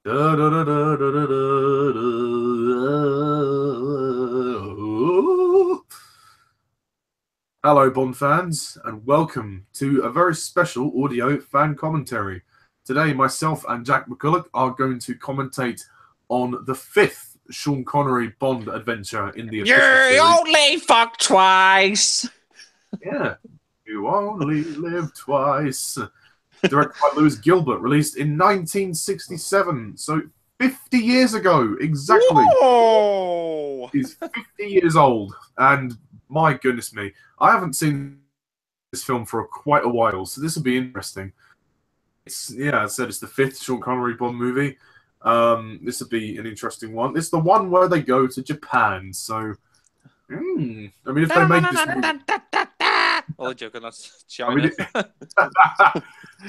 Da, da, da, da, da, da, da, da. Hello, Bond fans, and welcome to a very special audio fan commentary. Today, myself and Jack McCullough are going to commentate on the fifth Sean Connery Bond adventure in the official You series. only fuck twice. Yeah, you only live twice. Directed by Gilbert, released in 1967, so 50 years ago, exactly. Whoa! He's 50 years old, and my goodness me, I haven't seen this film for quite a while, so this will be interesting. I said it's the fifth Sean Connery Bond movie. This will be an interesting one. It's the one where they go to Japan, so I mean, if they made this movie, Oh, joking, that's I China. mean,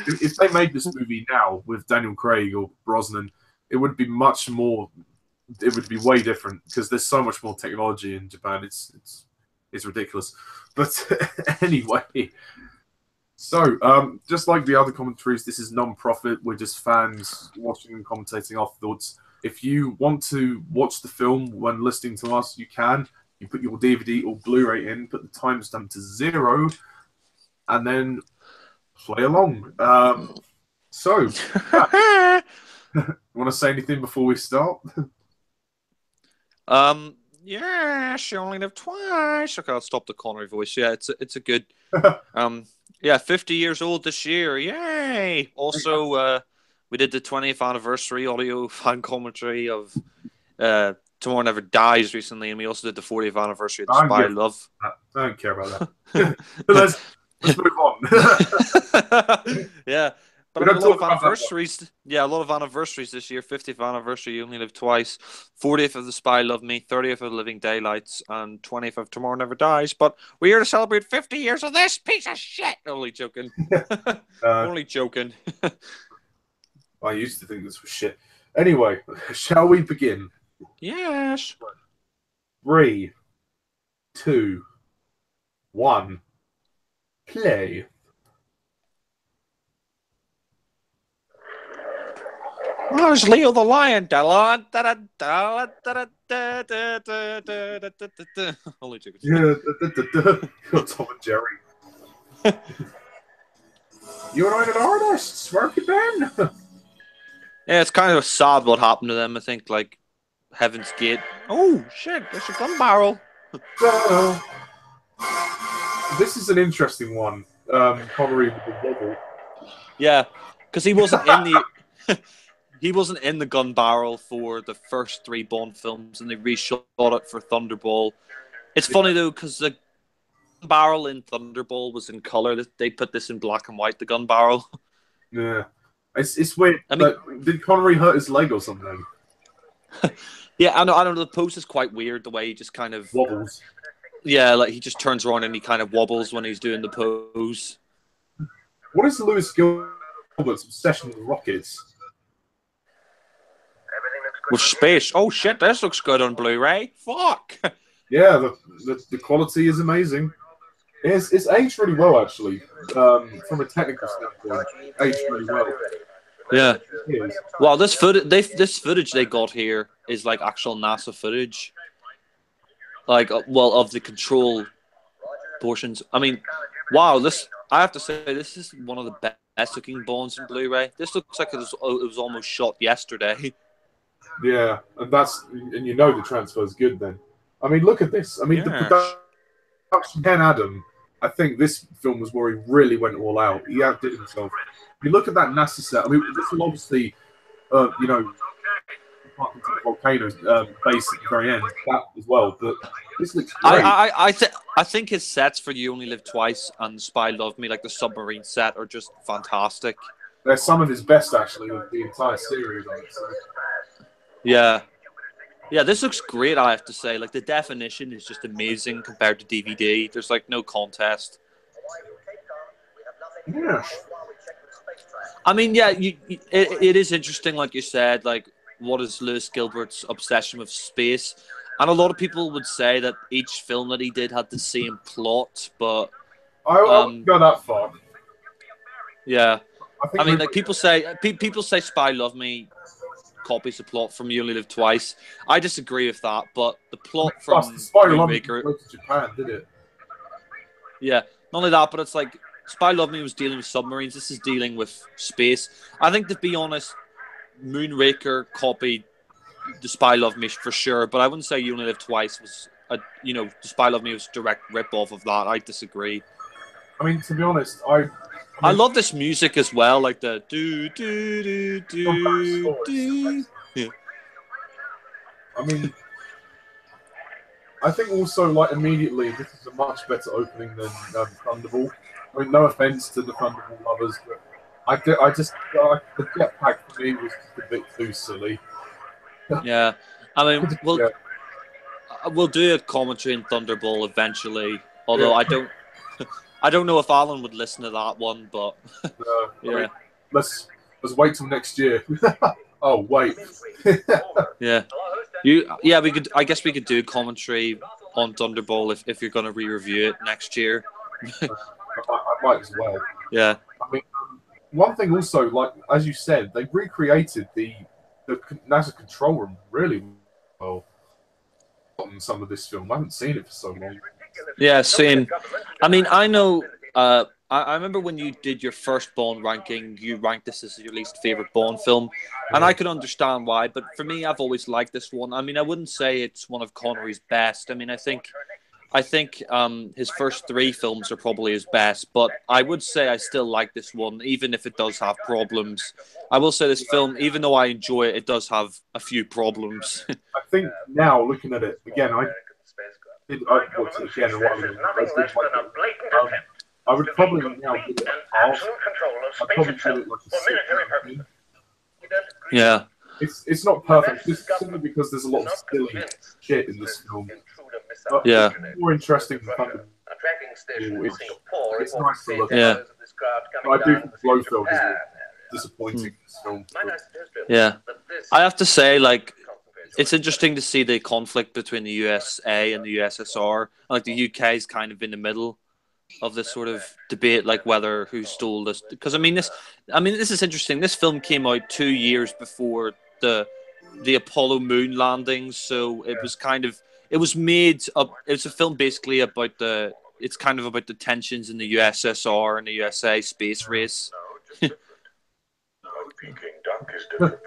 if they made this movie now with Daniel Craig or Brosnan, it would be much more. It would be way different because there's so much more technology in Japan. It's ridiculous. But anyway, so just like the other commentaries, this is non-profit. We're just fans watching and commentating our thoughts. If you want to watch the film when listening to us, you can. You put your DVD or Blu-ray in, put the timestamp to 0, and then play along. So, yeah. Want to say anything before we start? Yeah, she only lived twice. Okay, I'll stop the Connery voice. Yeah, it's a good. Yeah, 50 years old this year. Yay! Also, we did the 20th anniversary audio fan commentary of Tomorrow Never Dies recently, and we also did the 40th anniversary of The Spy Love. I don't care about that. let's move on. Yeah. But a lot of anniversaries. Yeah, a lot of anniversaries this year. 50th anniversary, You Only Live Twice. 40th of The Spy Love Me. 30th of Living Daylights. And 20th of Tomorrow Never Dies. But we're here to celebrate 50 years of this piece of shit. Only joking. Only joking. I used to think this was shit. Anyway, shall we begin? Yes. 3, 2, 1. Play. There's Leo the Lion. Only joking. Yeah, Tom and Jerry. United Artists, where have you been? Yeah, it's kind of sad what happened to them. I think, like, Heaven's Gate. Oh, shit, there's a gun barrel. This is an interesting one. Connery with the wobble. Yeah, because he wasn't in the... He wasn't in the gun barrel for the first 3 Bond films, and they reshot it for Thunderball. It's funny, though, because the gun barrel in Thunderball was in color. They put this in black and white, the gun barrel. Yeah. It's weird. I mean, did Connery hurt his leg or something? Yeah, I know. The pose is quite weird, the way he just kind of... wobbles. Yeah, like he just turns around and he kind of wobbles when he's doing the pose. What is Louis Gilbert's obsession with rockets? With space. Oh shit, this looks good on Blu-ray. Fuck. Yeah, the quality is amazing. It's aged really well, actually. From a technical standpoint, aged really well. Yeah. Well, this footage they got here is like actual NASA footage. Like, well, of the control portions. I mean, wow. I have to say, this is one of the best looking Bonds in Blu-ray. This looks like it was almost shot yesterday. Yeah, and you know the transfer is good then. I mean, look at this. I mean, the production, Ken Adam, I think this film was where he really went all out. He outdid himself. If you look at that NASA set, I mean, this will obviously, volcanoes base at the very end, that as well, but this looks great. I think his sets for You Only Live Twice and Spy Love Me, like the submarine set, are just fantastic. They're some of his best, actually, of the entire series, I would say. Yeah. Yeah, this looks great, I have to say. Like, the definition is just amazing compared to DVD. There's, like, no contest. Yeah. I mean, yeah, it is interesting, like you said, like, what is Louis Gilbert's obsession with space? And a lot of people would say that each film that he did had the same plot, but... I won't go that far. Yeah. I mean, like, people say Spy Love Me copies the plot from You Only Live Twice. I disagree with that, but the plot Plus, from the Spy Love Me Moonraker, didn't go to Japan, did it? yeah, not only that, but it's like Spy Love Me was dealing with submarines. This is dealing with space. I think, to be honest, Moonraker copied the Spy Love Me for sure, but I wouldn't say You Only Live Twice was the Spy Love Me was a direct rip off of that. I disagree. I mean, to be honest, I love this music as well, like the do do do do do. Yeah. I mean, I think also, like, immediately, this is a much better opening than Thunderball. I mean, no offense to the Thunderball lovers, but the jetpack for me was just a bit too silly. Yeah, I mean, we'll do a commentary in Thunderball eventually. Although I don't know if Alan would listen to that one, but yeah. I mean, let's wait till next year. Oh wait. Yeah. We could. I guess we could do commentary on Thunderball if you're going to re-review it next year. I might as well. Yeah. I mean, one thing also, like as you said, they recreated the NASA control room really well on some of this film. I haven't seen it for so long. Yeah, same. I mean, I know. I remember when you did your first Bond ranking, you ranked this as your least favorite Bond film, and I could understand why. But for me, I've always liked this one. I mean, I wouldn't say it's one of Connery's best. I mean, I think his first three films are probably his best, but I would say I still like this one, even if it does have problems. I will say this film, even though I enjoy it, it does have a few problems. I think now, looking at it again, I watched it again a while ago. I would probably now give it a half. I'd probably give it like a 6. Yeah. It's not perfect, just simply because there's a lot of silly shit in this film. But yeah. It's more interesting than Thunderball. It's nice to look at. Yeah. But I do think Blofeld is disappointing in this film. Yeah. I have to say, like, it's interesting to see the conflict between the USA and the USSR. Like, the UK is kind of in the middle of this sort of debate, like whether who stole this. Because this is interesting. This film came out 2 years before the Apollo moon landings, so it was kind of made up. It's a film basically about the tensions in the USSR and the USA space race. I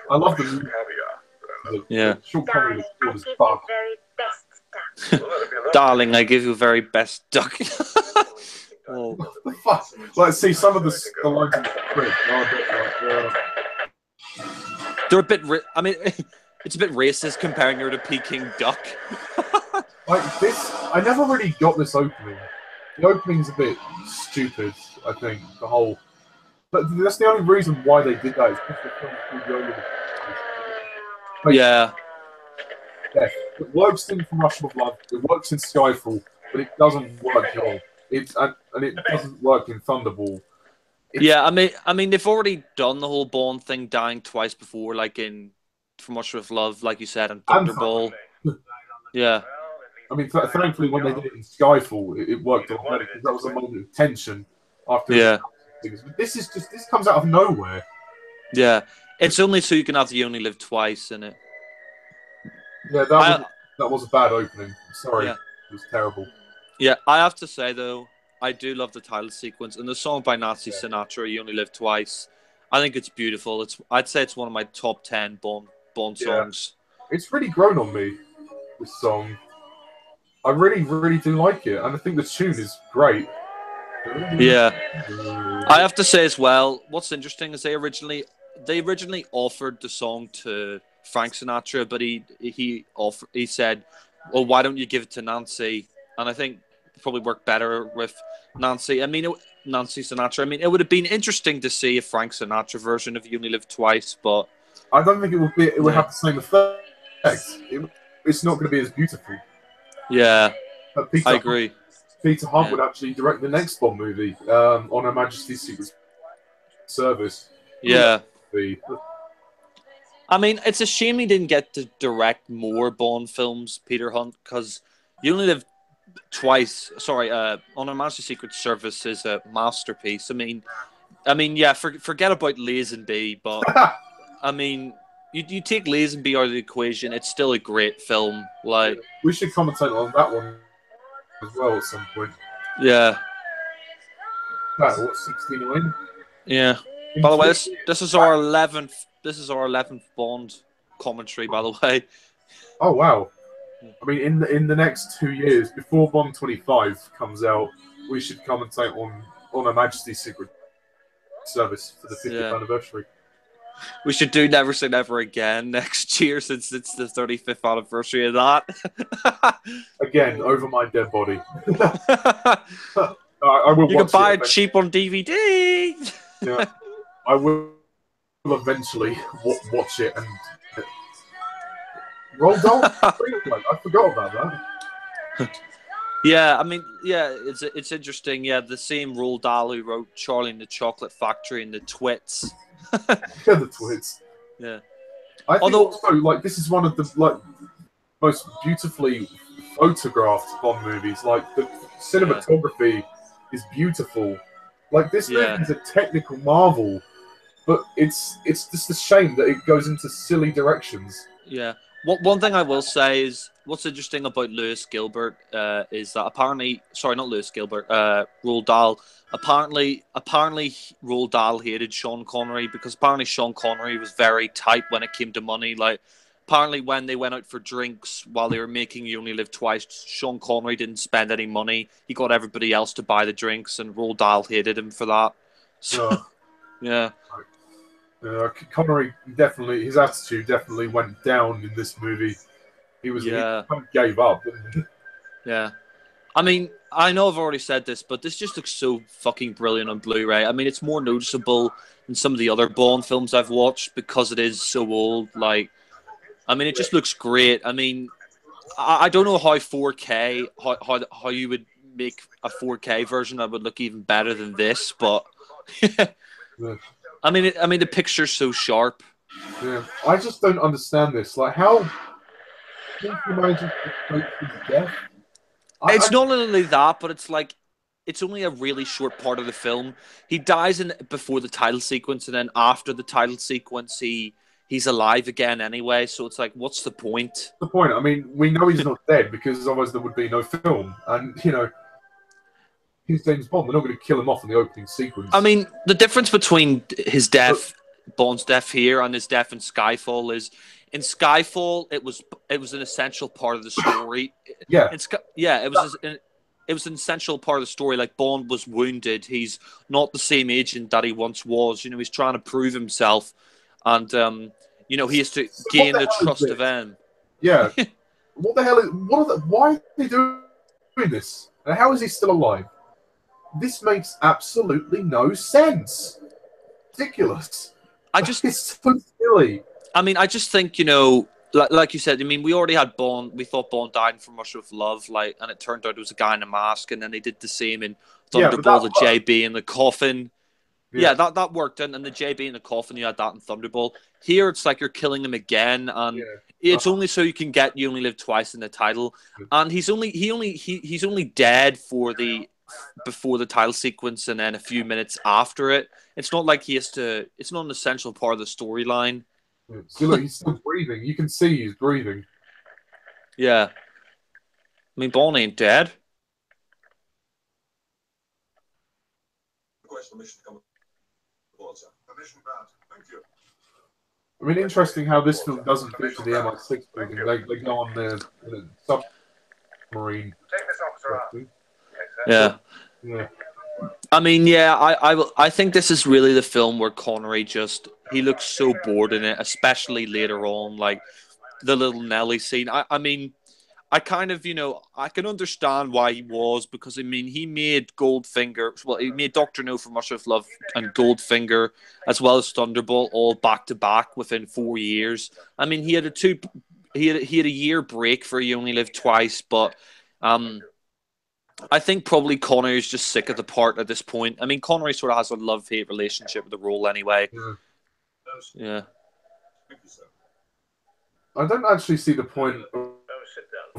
love the movie. Yeah. Short comedy was fun. Darling, I give you very best duck. Oh. Let's see some of the lines in the script. They're a bit. It's a bit racist comparing her to Peking duck. Like this, I never really got this opening. The opening's a bit stupid. I think the whole. But that's the only reason why they did that. Is because the film's called Yeah. Yeah, it works in From Russia with Love. It works in Skyfall, but it doesn't work here. It doesn't work in Thunderball. I mean, they've already done the whole Bond thing, dying twice before, like in From Russia with Love, like you said, and Thunderball. Yeah. I mean, thankfully, when they did it in Skyfall, it worked a lot better because that was a moment of tension after. Yeah. This comes out of nowhere. Yeah, it's only so you can have You Only Live Twice in it. Yeah, that was a bad opening. Sorry, yeah. It was terrible. Yeah, I have to say though, I do love the title sequence and the song by Nancy Sinatra, "You Only Live Twice." I think it's beautiful. I'd say it's one of my top 10 Bond songs. It's really grown on me. This song, I really, really do like it, and I think the tune is great. Yeah, I have to say as well. What's interesting is they originally offered the song to Frank Sinatra, but he said, "Well, why don't you give it to Nancy?" And I think it probably worked better with Nancy. I mean, Nancy Sinatra. I mean, it would have been interesting to see a Frank Sinatra version of "You Only Live Twice," but I don't think it would be. It would have the same effect. It's not going to be as beautiful. Yeah, I agree. Peter Hunt would actually direct the next Bond movie on Her Majesty's Secret Service. Yeah. I mean, it's a shame he didn't get to direct more Bond films, Peter Hunt, because You Only Live Twice. Sorry, on Her Majesty's Secret Service is a masterpiece. I mean, yeah, forget about Lazenby, but I mean, you take Lazenby out of the equation, it's still a great film. Like, we should commentate on that one as well at some point. Yeah. What, 69? Yeah. By the way, this is our 11th. This is our 11th Bond commentary. By the way. Oh wow! I mean, in the next 2 years, before Bond 25 comes out, we should commentate on Her Majesty's Secret Service for the 50th anniversary. We should do Never Say Never Again next year, since it's the 35th anniversary of that. Again, over my dead body. I will. You can buy it cheap on DVD. Yeah, I will eventually watch it and Roald Dahl. I forgot about that. Yeah, I mean, yeah, it's interesting. Yeah, the same Roald Dahl who wrote Charlie and the Chocolate Factory and the Twits. Yeah, the Twits. Yeah. I think also, like, this is one of the most beautifully photographed Bond movies. Like, the cinematography is beautiful. Like, this movie is a technical marvel, but it's just a shame that it goes into silly directions. Yeah. One thing I will say is what's interesting about Lewis Gilbert is that apparently, sorry, not Lewis Gilbert, Roald Dahl. Apparently, Roald Dahl hated Sean Connery because apparently Sean Connery was very tight when it came to money. Like, apparently when they went out for drinks while they were making You Only Live Twice, Sean Connery didn't spend any money. He got everybody else to buy the drinks, and Roald Dahl hated him for that. So, yeah. Connery definitely, his attitude definitely went down in this movie. He kind of gave up, didn't he? Yeah. I mean, I know I've already said this, but this just looks so fucking brilliant on Blu-ray. I mean, it's more noticeable than some of the other Bond films I've watched because it is so old. Like, I mean, it just looks great. I mean, I don't know how 4K, how you would make a 4K version that would look even better than this, but I mean, the picture's so sharp. Yeah, I just don't understand this. Like, how did you manage to fake his death? It's not only that, but it's like it's only a really short part of the film. He dies before the title sequence, and then after the title sequence, he's alive again anyway. So it's like, what's the point? The point. I mean, we know he's not dead because otherwise there would be no film, and he's James Bond. We're not going to kill him off in the opening sequence. I mean, the difference between his death, Bond's death here, and his death in Skyfall is, in Skyfall, it was an essential part of the story. It was an essential part of the story. Like, Bond was wounded. He's not the same agent that he once was. He's trying to prove himself, and he has to gain the trust of them. Yeah. What the hell is? Why are they doing this? And how is he still alive? This makes absolutely no sense. Ridiculous. It's so silly. I mean, I just think, like you said, I mean, we already had Bond. We thought Bond died from Russia with Love, and it turned out it was a guy in a mask, and then they did the same in Thunderball, the JB in the coffin. Yeah, that worked, and the JB in the coffin, you had that in Thunderball. Here, it's like you're killing him again, and it's only so you can get You Only Live Twice in the title, and he's only dead before the title sequence, and then a few minutes after it. It's not like it's not an essential part of the storyline. So look, he's still breathing. You can see he's breathing. Yeah. I mean, Bond ain't dead. I mean, interesting how this film doesn't feature the MI6 movie. They go on the submarine. Yeah. I mean, I think this is really the film where Connery he looks so bored in it, especially later on, like the little Nelly scene. I mean, I kind of, I can understand why he was, because, I mean, he made Goldfinger, he made Dr. No from Russia with Love and Goldfinger, as well as Thunderball, all back to back within 4 years. I mean, he had a year break for You Only Live Twice, but I think probably Connery's just sick of the part at this point. I mean, Connery sort of has a love-hate relationship with the role anyway. Yeah. I don't actually see the point of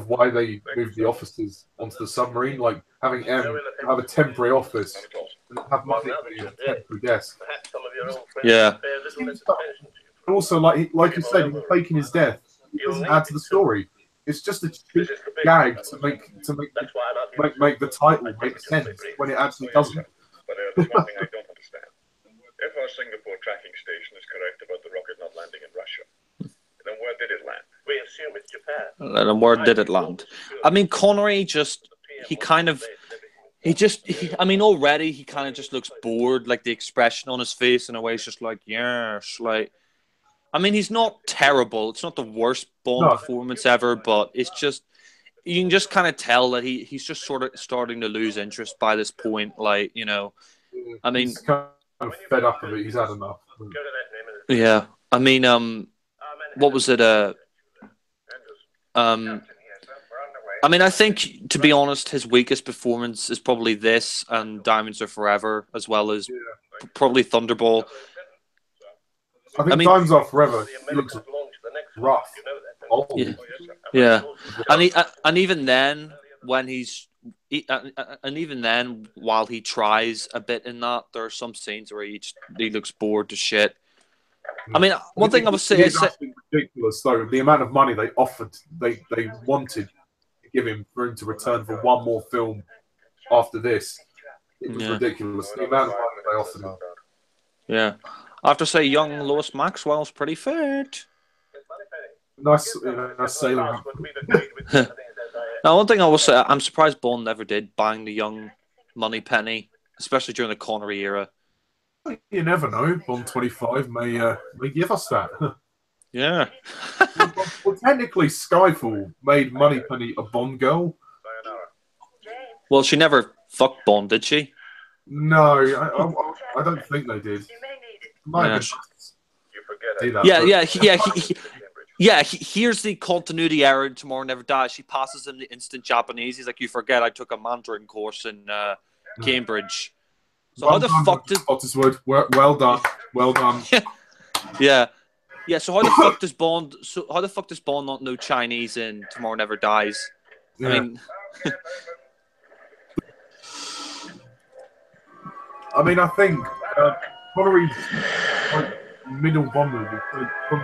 why they moved the offices onto the submarine, like having M have a temporary office and have money on a temporary desk. Yeah. also, like you said, he's faking his death. It doesn't add to the story. It's just a cheap gag to make the title make sense when it actually doesn't. But there's one thing I don't understand. If our Singapore tracking station is correct about the rocket not landing in Russia, then where did it land? We assume it's Japan. And where did it land? I mean, Connery I mean, already he kind of just looks bored, like the expression on his face in a way is just like, yes, like, I mean, he's not terrible. It's not the worst Bond performance ever, but it's just, you can just kind of tell that he's just sort of starting to lose interest by this point. Like, you know, I mean, he's kind of fed up of it. He's had enough. Yeah. I mean, what was it? I mean, I think, to be honest, his weakest performance is probably this and Diamonds Are Forever, as well as probably Thunderball. I mean, Diamonds Are Forever, he looks rough. Old. Yeah. And even then, while he tries a bit in that, there are some scenes where he looks bored to shit. I mean, one thing I would say is ridiculous though. The amount of money they offered, they wanted to give him for him to return for one more film after this. It was ridiculous. The amount of money they offered him. Yeah, I have to say, young Lois Maxwell's pretty fit. Nice sailing. Now, one thing I will say, I'm surprised Bond never did bang the young Moneypenny, especially during the Connery era. You never know. Bond 25 may give us that. Yeah. Well, technically, Skyfall made Moneypenny a Bond girl. Well, she never fucked Bond, did she? No, I don't think they did. Here's the continuity error in Tomorrow Never Dies. She passes him the instant Japanese. He's like, you forget I took a Mandarin course in Cambridge. So how the fuck did... Well done. Well done. Yeah. So how the fuck does Bond not know Chinese in Tomorrow Never Dies? Yeah. I mean, I think Connery's middle Bond movie from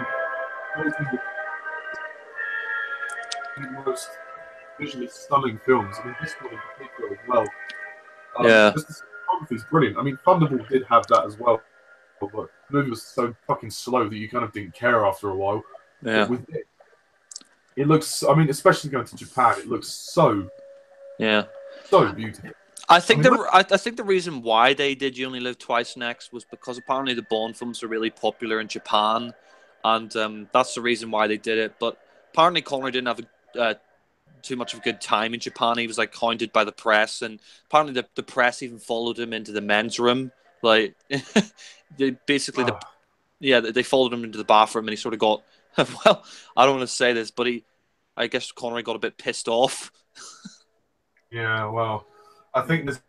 the most visually stunning films. I mean, this one in particular as well. Just the cinematography is brilliant. I mean, Thunderball did have that as well, but the movie was so fucking slow that you kind of didn't care after a while. Yeah. With it looks. I mean, especially going to Japan, it looks so beautiful. I think the reason why they did You Only Live Twice next was because apparently the Bond films are really popular in Japan, and that's the reason why they did it. But apparently Connery didn't have too much of a good time in Japan. He was like hounded by the press, and apparently the press even followed him into the men's room. Like they followed him into the bathroom, and he sort of got well. I don't want to say this, but I guess Connery got a bit pissed off. Yeah, well. I think there's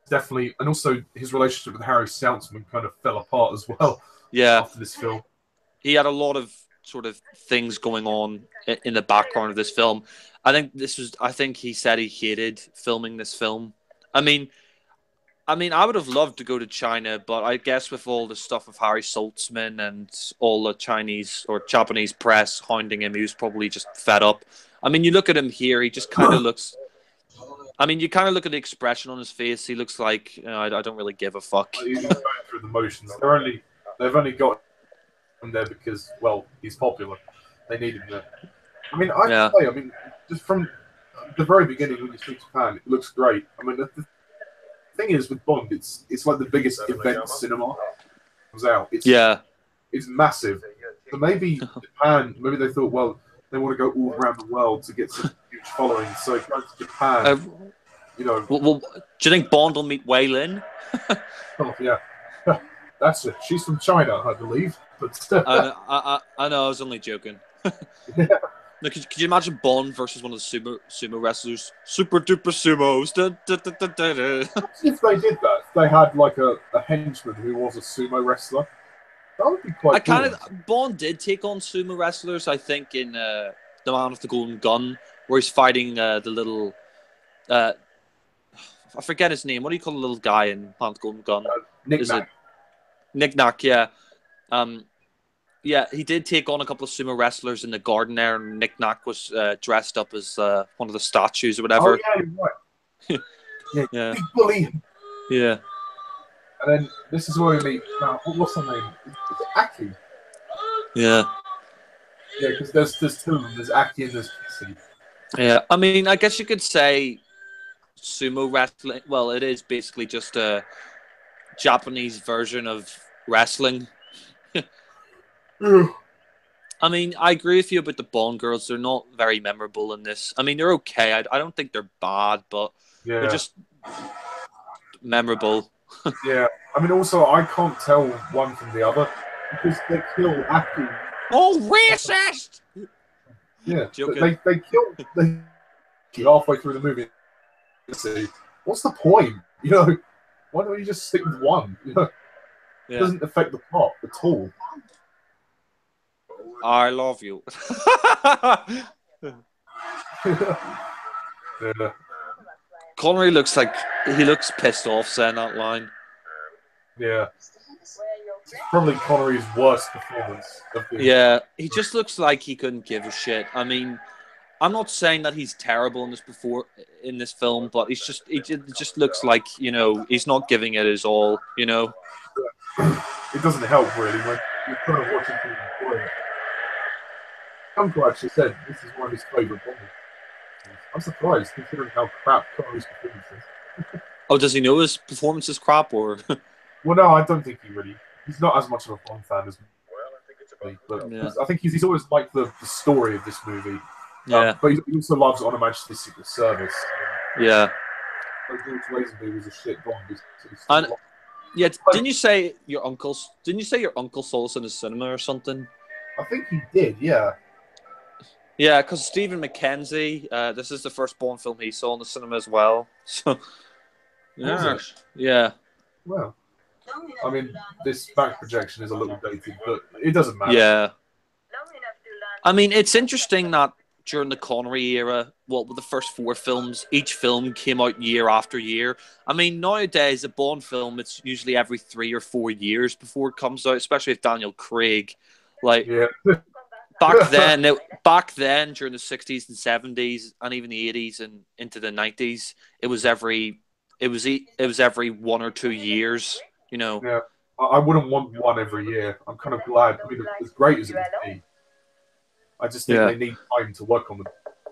definitely, and also his relationship with Harry Saltzman kind of fell apart as well. Yeah, after this film, he had a lot of sort of things going on in the background of this film. I think he said he hated filming this film. I mean, I would have loved to go to China, but I guess with all the stuff of Harry Saltzman and all the Chinese or Japanese press hounding him, he was probably just fed up. I mean, you look at him here; he just kind of looks. I mean, you kind of look at the expression on his face. He looks like I don't really give a fuck. He's going through the motions. They've only got him there because, well, he's popular. They need him there. I mean, I mean, just from the very beginning when you see Japan, it looks great. I mean, the thing is with Bond, it's like the biggest event cinema comes out. It's massive. So maybe Japan, maybe they thought, well, they want to go all around the world to get some huge following. So go to Japan, Well, do you think Bond will meet Wei Lin? Oh yeah, that's it. She's from China, I believe. But I know. I was only joking. Yeah. Now, could you imagine Bond versus one of the sumo wrestlers? Super duper sumos. If they did that, if they had like a henchman who was a sumo wrestler, that would be quite cool. Bond did take on sumo wrestlers, I think, in The Man with the Golden Gun, where he's fighting the little... I forget his name. What do you call the little guy in Man with the Golden Gun? Knick-Knack. Knick-Knack, yeah. Yeah, he did take on a couple of sumo wrestlers in the garden there, and Nick Nack was dressed up as one of the statues or whatever. Oh yeah, you're right. Yeah, Yeah. big bully. Yeah. And then this is where we meet. What's her name? It's Aki. Yeah. Yeah, because there's two of them. There's Aki and there's Kissy. Yeah. I mean, I guess you could say sumo wrestling. Well, it is basically just a Japanese version of wrestling. I mean, I agree with you about the Bond girls. They're not very memorable in this. I mean, they're okay. I don't think they're bad, but they're just memorable. Yeah. I mean, also, I can't tell one from the other because they kill Aki. Oh, racist! Yeah. Joking. They kill halfway through the movie. What's the point? You know, why don't you just stick with one? You know, it doesn't affect the plot at all. I love you. Yeah. Connery looks pissed off saying that line. Yeah. It's probably Connery's worst performance of the Yeah, he just looks like he couldn't give a shit. I mean, I'm not saying that he's terrible in this film, but he just looks like, you know, he's not giving it his all, you know. It doesn't help really when you're kind of watching people enjoy it. Uncle actually said this is one of his favourite Bond movies. I'm surprised considering how crap Connery's performance is. Oh, does he know his performance is crap or? Well, no, I don't think he's not as much of a Bond fan as me. But Yeah. I think he's always liked the story of this movie. Yeah. But he also loves On Her Majesty's Secret Service. Yeah. George Lazenby was a shit Bond. And yeah, didn't you say your uncle saw us in the cinema or something? I think he did, yeah. Yeah, because Stephen McKenzie, this is the first Bond film he saw in the cinema as well. So, yeah. Well, I mean, this back projection is a little dated, but it doesn't matter. Yeah. I mean, it's interesting that during the Connery era, with the first 4 films, each film came out year after year. I mean, nowadays, a Bond film, it's usually every 3 or 4 years before it comes out, especially with Daniel Craig. Like, yeah. back then, during the 60s and 70s, and even the 80s and into the 90s, it was every 1 or 2 years, you know. Yeah, I wouldn't want one every year. I'm kind of glad. I mean, as great as it would be, I just think they need time to work on them.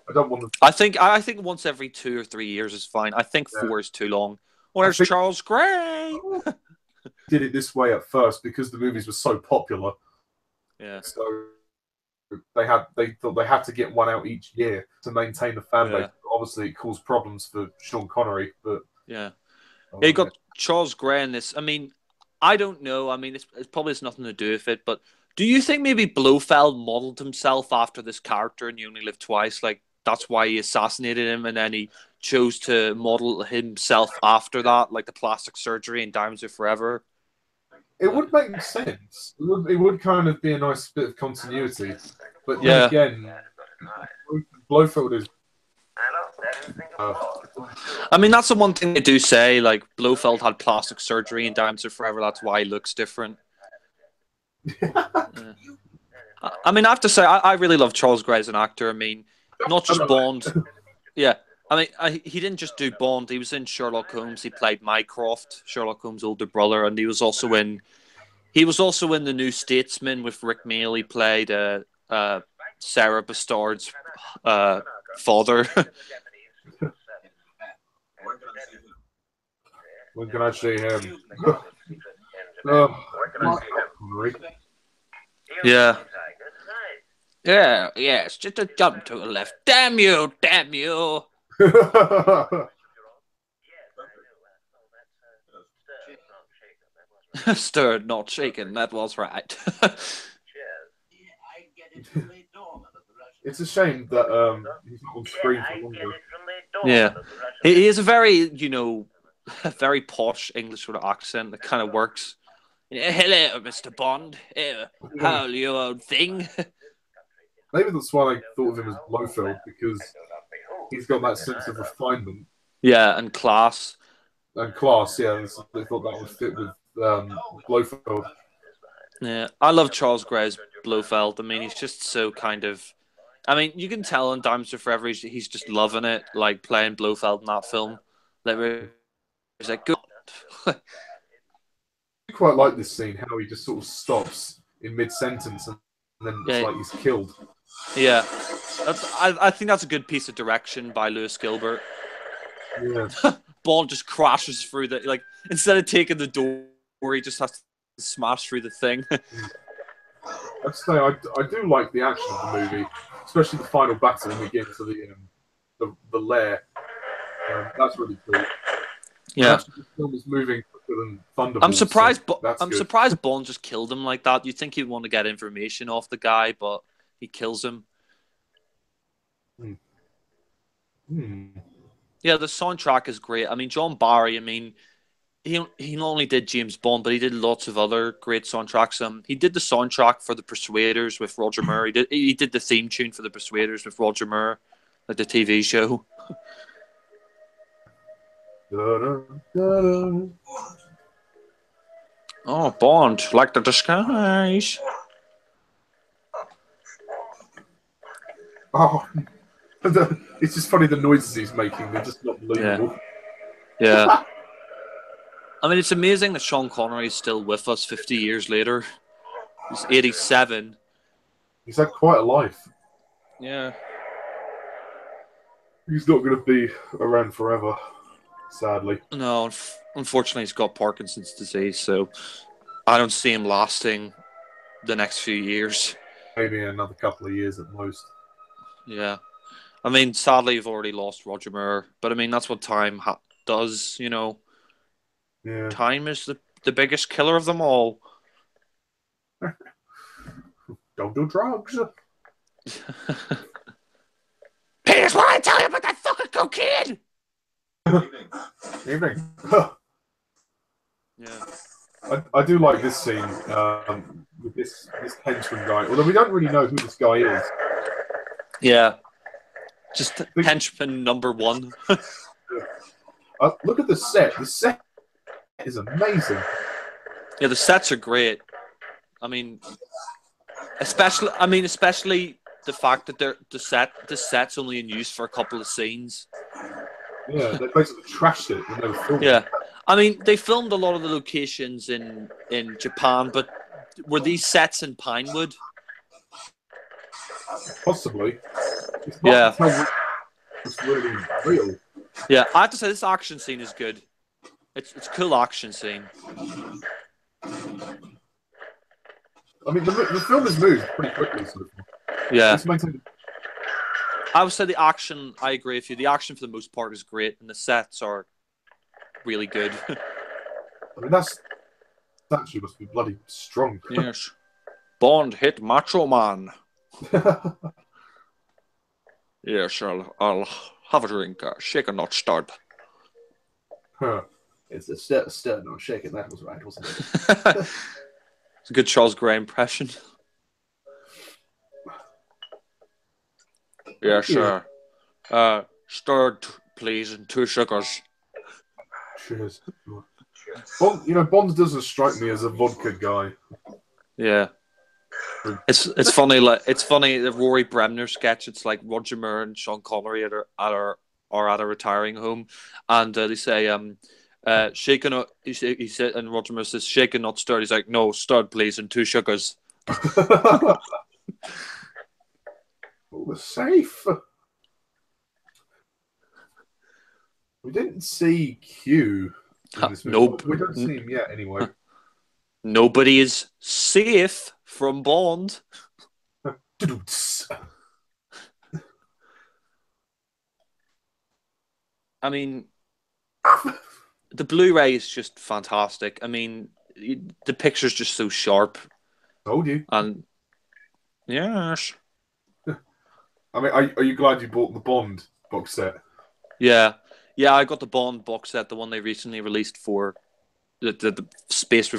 I don't want them. I think once every 2 or 3 years is fine. I think 4 is too long. Where's Charles Gray? Did it this way at first because the movies were so popular. Yeah. So they thought they had to get one out each year to maintain the fan base. Obviously, it caused problems for Sean Connery, but yeah, you got Charles Gray in this. I mean, I don't know. I mean, it's probably has nothing to do with it, but do you think maybe Blofeld modeled himself after this character in You Only Live Twice? Like, that's why he assassinated him, and then he chose to model himself after that, like the plastic surgery and Diamonds Are Forever? It would make sense. It would kind of be a nice bit of continuity. But then again, Blofeld is... I mean, that's the one thing they do say, like, Blofeld had plastic surgery and Diamonds Are Forever, that's why he looks different. I mean, I have to say, I really love Charles Gray as an actor. I mean, not just Bond. Yeah. I mean, he didn't just do Bond. He was in Sherlock Holmes. He played Mycroft, Sherlock Holmes' older brother, and he was also in The New Statesman with Rick Mayall. He played Sarah Bastard's father. When can I see him? Yeah. Yeah, it's just a jump to the left. Damn you, damn you. Stirred, not shaken. That was right. It's a shame that he's not on screen for longer. Yeah, he is a very, a very posh English sort of accent that kind of works. Hello, Mr. Bond. How are you, old thing? Maybe that's why I thought of him as Blofeld, because he's got that sense of refinement. Yeah, and class. And class, yeah. They thought that would fit with Blofeld. Yeah, I love Charles Gray's Blofeld. I mean, he's just so kind of. I mean, you can tell in Diamonds Are Forever he's just loving it, like playing Blofeld in that film. Like, he's like, good. I quite like this scene, how he just sort of stops in mid-sentence and then it's like he's killed. Yeah. I think that's a good piece of direction by Lewis Gilbert. Yeah. Bond just crashes through the, like, instead of taking the door, he just has to smash through the thing. I'd say I do like the action of the movie, especially the final battle when we get into the lair. That's really cool. Yeah. Actually, the film is moving quicker than Thunderbolts. I'm surprised Bond just killed him like that. You'd think he'd want to get information off the guy, but he kills him. Yeah, the soundtrack is great. I mean, John Barry, I mean, he not only did James Bond, but he did lots of other great soundtracks. He did the soundtrack for The Persuaders with Roger Moore. He did the theme tune for The Persuaders with Roger Moore, like the TV show. Oh, Bond, like the disguise. Oh, it's just funny the noises he's making. They're just not believable. Yeah. I mean, it's amazing that Sean Connery is still with us 50 years later. He's 87. He's had quite a life. Yeah. He's not going to be around forever, sadly. No, unfortunately, he's got Parkinson's disease, so I don't see him lasting the next few years. Maybe another couple of years at most. Yeah. I mean, sadly, you've already lost Roger Moore, but I mean, that's what time does, you know. Yeah. Time is the biggest killer of them all. Don't do drugs. Here's what I tell you about that fucking cocaine! Evening. Yeah. I do like this scene with this henchman guy, although we don't really know who this guy is. Yeah. Just henchman number one. Look at the set. The set is amazing. Yeah, the sets are great. I mean, especially the fact that the set's only in use for a couple of scenes. Yeah, they basically trashed it when they were filming. Yeah, I mean, they filmed a lot of the locations in Japan, but were these sets in Pinewood? Possibly. It's not it's really real. Yeah, I have to say this action scene is good. It's cool action scene. I mean, the film has moved pretty quickly so far. Yeah. It's maintained. I would say the action, I agree with you. The action for the most part is great, and the sets are really good. I mean, that actually must be bloody strong. Yes. Bond hit Macho Man. Yes, I'll have a drink. Shake and not stirred. Huh. It's a stir, not shaking. That was right, wasn't it? It's a good Charles Gray impression. Yes, sir. Stirred, please, and 2 sugars. Cheers. Bond doesn't strike me as a vodka guy. Yeah. It's funny. Like it's funny the Rory Bremner sketch. It's like Roger Moore and Sean Connery are at a retiring home, and they say, "Shaken." He said, and Roger Moore says, "Shaken, not stirred." He's like, "No, stirred, please, and 2 sugars." Oh, the safe. We didn't see Q in this movie. Nope. We don't see him yet, anyway. Nobody is safe from Bond. I mean, the Blu-ray is just fantastic. I mean, the picture's just so sharp. Told you. And yes. I mean, are you glad you bought the Bond box set? Yeah. Yeah, I got the Bond box set, the one they recently released for the space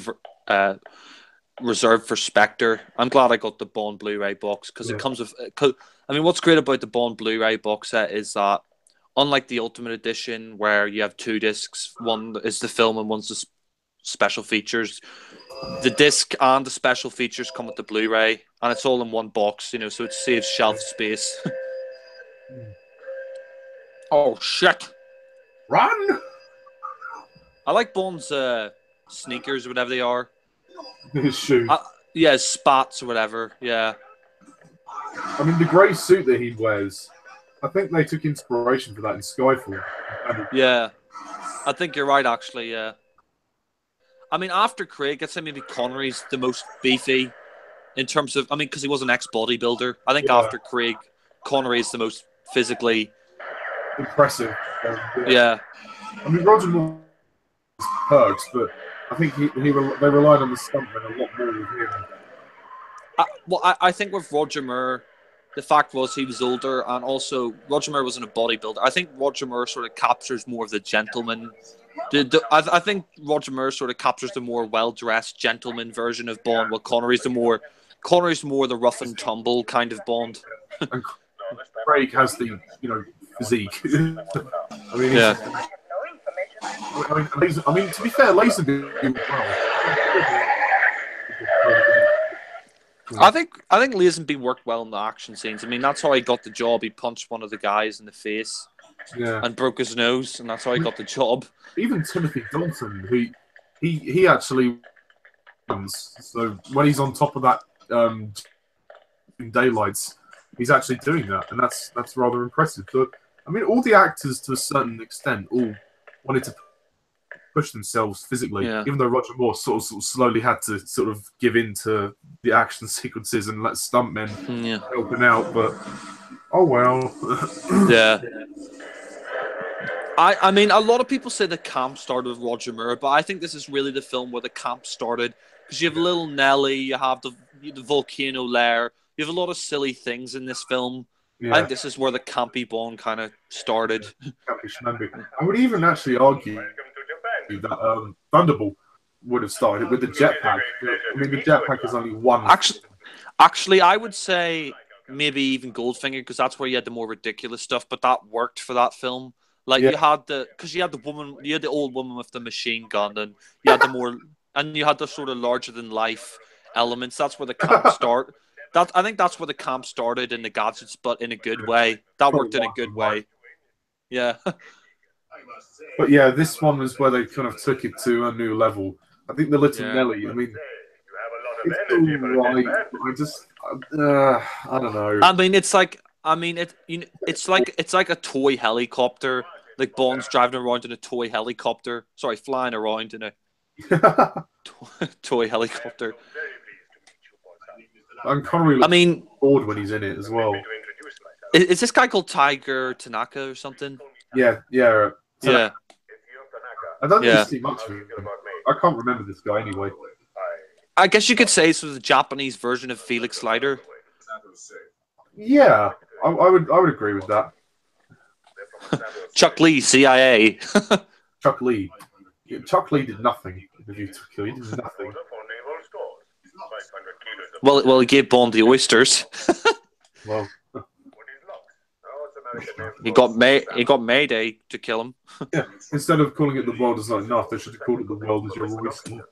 reserved for Spectre. I'm glad I got the Bond Blu-ray box because it comes with. I mean, what's great about the Bond Blu-ray box set is that, unlike the Ultimate Edition, where you have 2 discs, one is the film and one's the special features, the disc and the special features come with the Blu-ray, and it's all in one box, you know, so it saves shelf space. Oh shit! Run! I like Bond's sneakers or whatever they are. His shoe. Yeah, spats or whatever. Yeah. I mean, the grey suit that he wears, I think they took inspiration for that in Skyfall. Yeah. I think you're right, actually, yeah. I mean, after Craig, I'd say maybe Connery's the most beefy in terms of, I mean, because he was an ex-bodybuilder. I think after Craig, Connery is the most physically impressive. Yeah. I mean, Roger Moore has perks, but I think they relied on the stuntman a lot more with him. I think with Roger Moore, the fact was he was older, and also Roger Moore wasn't a bodybuilder. I think Roger Moore sort of captures more of the gentleman. I think Roger Moore sort of captures the more well-dressed gentleman version of Bond, while Connery's more the rough and tumble kind of Bond. And Craig has the physique. I mean, yeah. I mean, to be fair, Lazenby I think Lazenby worked well in the action scenes. I mean, that's how he got the job. He punched one of the guys in the face and broke his nose, and that's how he got the job. Even Timothy Dalton, he actually runs. So when he's on top of that in daylights, he's actually doing that, and that's rather impressive. So, I mean, all the actors to a certain extent all wanted to push themselves physically, even though Roger Moore sort of slowly had to sort of give in to the action sequences and let stuntmen help him out. But oh well. Yeah. I mean, a lot of people say the camp started with Roger Moore, but I think this is really the film where the camp started, because you have Little Nelly, you have the volcano lair, you have a lot of silly things in this film. Yeah. I think this is where the campy Bond kind of started. I would even actually argue that Thunderbolt would have started with the jetpack. I mean, the jetpack is only one. Actually, I would say maybe even Goldfinger, because that's where you had the more ridiculous stuff, but that worked for that film. Like you had the old woman with the machine gun, and you had the sort of larger than life elements. That's where the camp start. I think that's where the camp started in the gadgets, but in a good way. That worked in a good way. Yeah. But yeah, this one was where they kind of took it to a new level. I think the Little Nelly, I mean, it's all right. I don't know. I mean, it's like a toy helicopter. Like Bond's driving around in a toy helicopter. Sorry, flying around in a toy helicopter. And Connery looks bored when he's in it as well. Is this guy called Tiger Tanaka or something? Yeah. Yeah. I don't really see much of him. I can't remember this guy anyway. I guess you could say this was a Japanese version of Felix Leiter. Yeah, I would agree with that. Chuck Lee, CIA. Chuck Lee. Yeah, Chuck Lee did nothing. He did nothing. Well, he gave Bond the oysters. Well, he got Mayday to kill him. Yeah, instead of calling it the world is not enough, they should have called it the world is your oyster.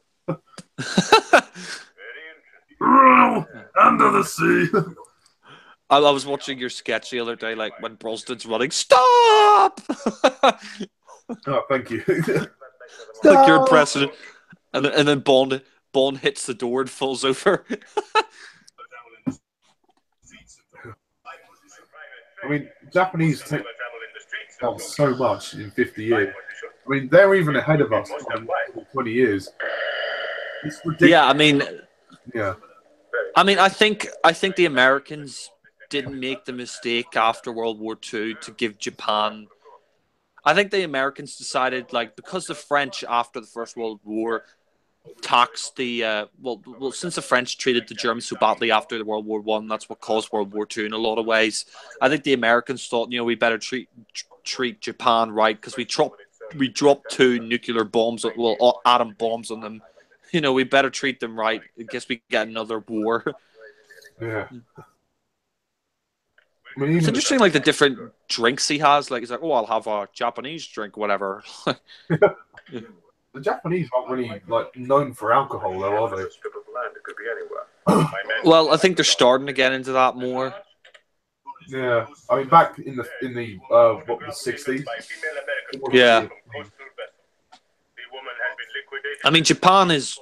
Under the sea. I was watching your sketch the other day, like when Brosnan's running. Stop! Oh, thank you. Like you're impressive, and then Bond hits the door and falls over. I mean, Japanese take out so much in 50 years. I mean, they're even ahead of us in 20 years. It's ridiculous. Yeah, I mean, yeah. I mean, I think the Americans didn't make the mistake after World War II to give Japan. I think the Americans decided, like, because the French after the First World War taxed the since the French treated the Germans so badly after the World War One, that's what caused World War II in a lot of ways. I think the Americans thought, we better treat Japan right, because we dropped 2 nuclear bombs, atom bombs on them. We better treat them right in case we get another war. Yeah. I mean, it's interesting, like the different drinks he has. Like he's like, I'll have a Japanese drink, whatever. The Japanese aren't really known for alcohol, though, are they? Strip of land, it could be anywhere. Well, I think they're starting to get into that more. Yeah, I mean, back in the what, the 60s. Yeah. I mean, Japan is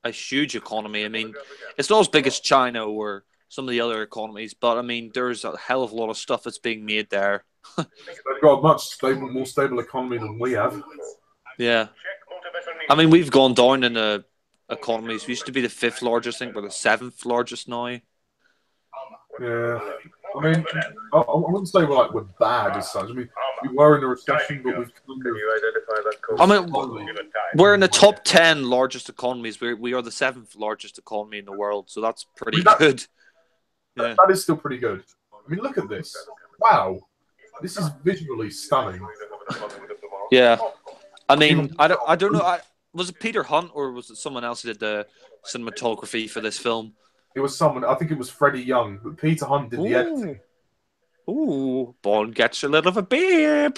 a huge economy. I mean, it's not as big as China or some of the other economies, but I mean, there's a hell of a lot of stuff that's being made there. They've got a much more stable economy than we have. Yeah. I mean, we've gone down in the economies. We used to be the 5th largest, I think we're the 7th largest now. Yeah. I mean, I wouldn't say we're bad as such. I mean, we were in a recession, but we've I mean, we're in the top 10 largest economies. We are the 7th largest economy in the world, so that's pretty good. Yeah. That is still pretty good. I mean, look at this. Wow. This is visually stunning. Yeah. I mean, I don't know. Was it Peter Hunt or was it someone else who did the cinematography for this film? It was someone, I think it was Freddie Young, but Peter Hunt did the editing. Ooh, Bond gets a little of a babe.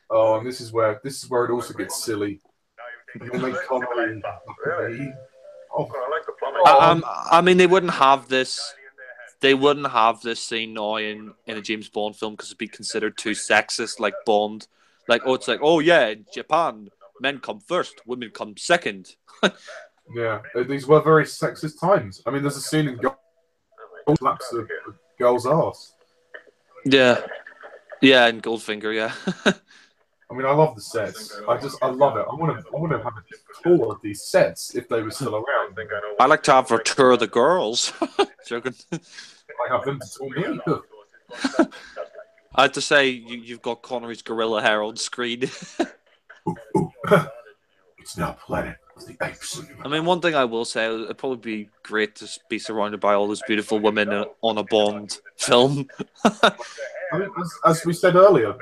Oh, and this is where it also gets silly. Connery. I mean, they wouldn't have this. They wouldn't have this scene now in a James Bond film because it'd be considered too sexist, like Bond. Like, it's like, oh yeah, in Japan, men come first, women come second. Yeah, these were very sexist times. I mean, there's a scene in slaps a girl's ass. Yeah, in Goldfinger, yeah. I mean, I love the sets. I love it. I want to have a tour of these sets if they were still around. I like to have a tour of the girls. Joking. I have them to tour me. I have to say, you've got Connery's gorilla hair on screen. It's now Planet of the Apes. I mean, one thing I will say, it'd probably be great to be surrounded by all those beautiful women on a Bond film. I mean, as we said earlier, off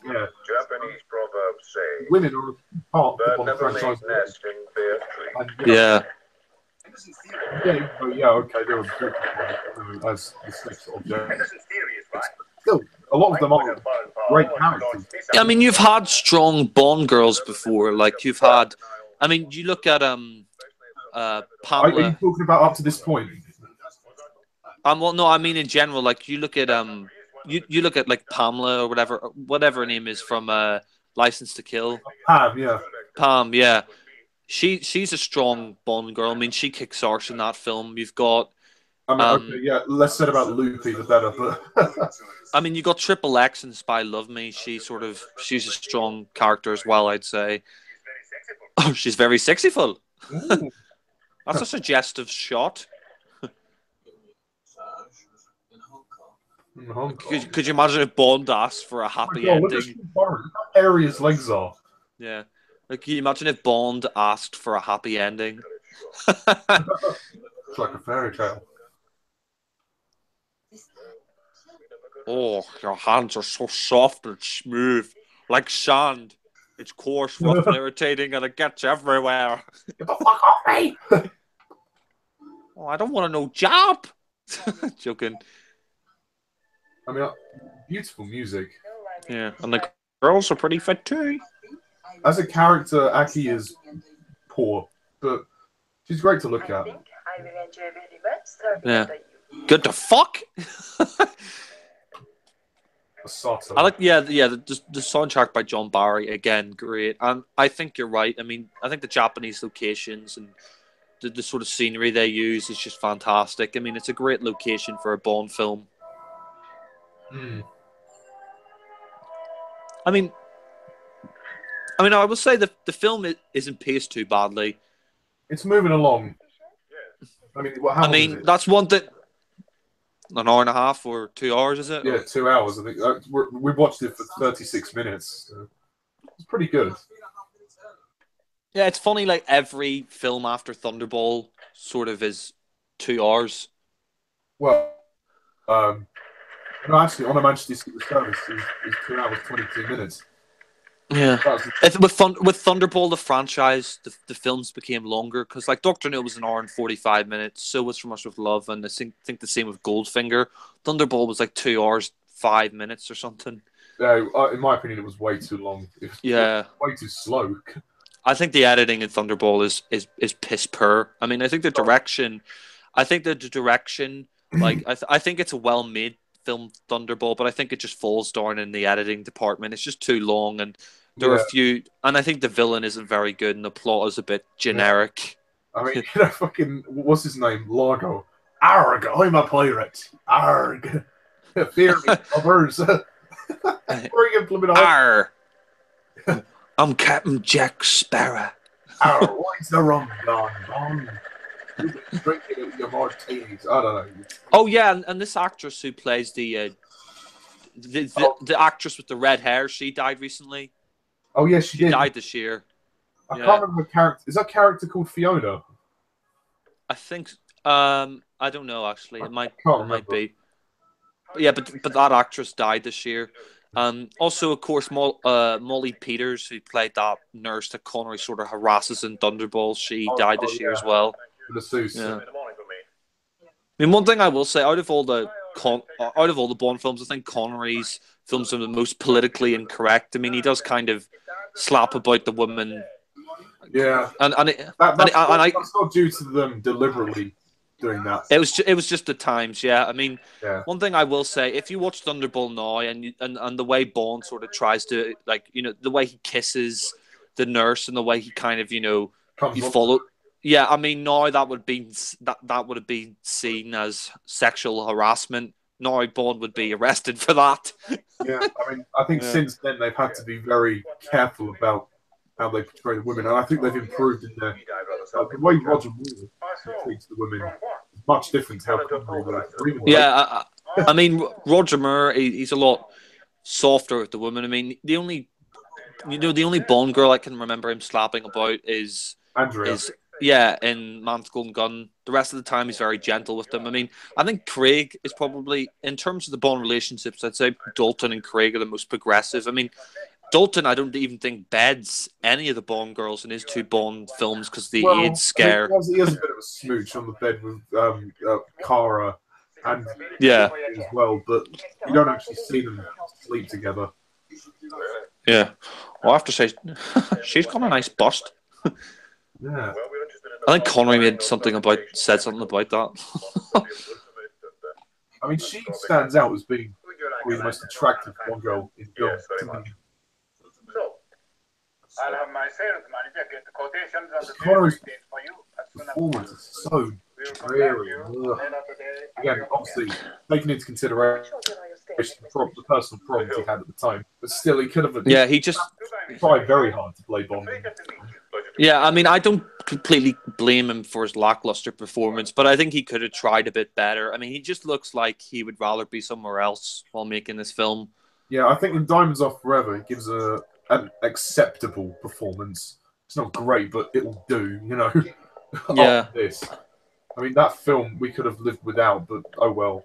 air, Japanese proverbs say, women are part of the franchise. Yeah. Yeah, okay, they're as the sex object. Still, a lot of them are great characters. I mean, you've had strong Bond girls before. Like, you've had... I mean, you look at Pamela... Are you talking about up to this point? Well, no, I mean in general. Like, you look at you look at like Pamela or whatever her name is from License to Kill. Pam, yeah. She's a strong Bond girl. I mean, she kicks arse in that film. You've got... I mean, okay, yeah, less said about Loopy, the better. But I mean, you got Triple X in Spy Love Me. She's a strong character as well, I'd say. Oh, she's very sexyful. That's a suggestive shot. Could you imagine if Bond asked for a happy ending? How hairy his legs are. Yeah. Like, can you imagine if Bond asked for a happy ending? It's like a fairy tale. Oh, your hands are so soft and smooth, like sand. It's coarse, rough, and irritating, and it gets everywhere. Get the fuck off me! Oh, I don't want to know job. Joking. I mean, beautiful music. Yeah, and the girls are pretty fit too. As a character, Aki is poor, but she's great to look at. Yeah. Good to fuck. I like, the soundtrack by John Barry, again, great. And I think you're right. I mean, I think the Japanese locations and the sort of scenery they use is just fantastic. I mean, it's a great location for a Bond film. I mean, I will say that the film isn't paced too badly. It's moving along. I mean, that's one that... An hour and a half or 2 hours, is it? Yeah, 2 hours. I think we watched it for 36 minutes. So it's pretty good. Yeah, it's funny. Like, every film after Thunderball sort of is 2 hours. Well, no, actually, on a Manchester Secret Service is 2 hours 22 minutes. Yeah, with Thunderball, the franchise, the films became longer because, like, Doctor No was an hour and 45 minutes. So was From Russia with Love, and I think the same with Goldfinger. Thunderball was like 2 hours 5 minutes or something. Yeah, in my opinion, it was way too long. It was way too slow. I think the editing in Thunderball is piss poor. I mean, I think the direction, like I think it's a well made film, Thunderball, but I think it just falls down in the editing department. It's just too long, and there are a few, and I think the villain isn't very good, and the plot is a bit generic. I mean, fucking what's his name? Largo. Arg! I'm a pirate. Arg! Fear me, robbers. Bring him, flipping Arr! I'm Captain Jack Sparrow. Arr! Why's the rum gone? You've been drinking your martinis. I don't know. Oh yeah, and this actress who plays the actress with the red hair, she died recently. Oh yeah, she did. Died this year. I can't remember the character. Is that character called Fiona? I think. I don't know actually. It might be. But yeah, but that actress died this year. Also, of course, Molly Peters, who played that nurse that Connery sort of harasses in Thunderball, she died this year as well. Yeah. I mean, one thing I will say, out of all the Bond films, I think Connery's films are the most politically incorrect. I mean, he does kind of slap about the woman. Yeah, that's not due to them deliberately doing that. It was just the times, yeah. I mean, one thing I will say, if you watch Thunderball now and the way Bond sort of tries to, like, you know, the way he kisses the nurse and the way he kind of, you know, you follow. Yeah, I mean, now that would have been seen as sexual harassment. Now Bond would be arrested for that. Yeah, I mean, I think since then they've had to be very careful about how they portray the women, and I think they've improved in their the way Roger Moore treats the women is much different to how Connery would. Yeah, I mean, Roger Moore, he's a lot softer with the women. I mean, the only Bond girl I can remember him slapping about is Andrea. In Man's Golden Gun. The rest of the time, he's very gentle with them. I mean, I think Craig is probably, in terms of the Bond relationships, I'd say Dalton and Craig are the most progressive. I mean, Dalton, I don't even think beds any of the Bond girls in his two Bond films because the AIDS scare. He has a bit of a smooch on the bed with Cara and as well, but you don't actually see them sleep together. Yeah, well, I have to say, she's got a nice bust. Yeah, I think Connery said something about that. I mean, she stands out as being probably the most attractive Bond girl in film. I'll have my sales manager get the quotations on the Connery's for you. performance is so dreary. Again, obviously, taking into consideration the personal problems he had at the time, but still, he could have. Yeah, he just tried very hard to play Bond. Yeah, I mean, I don't completely blame him for his lackluster performance, but I think he could have tried a bit better. I mean, he just looks like he would rather be somewhere else while making this film. Yeah, I think in Diamonds Are Forever, he gives an acceptable performance. It's not great, but it'll do, you know. Yeah. I mean, that film we could have lived without, but oh well.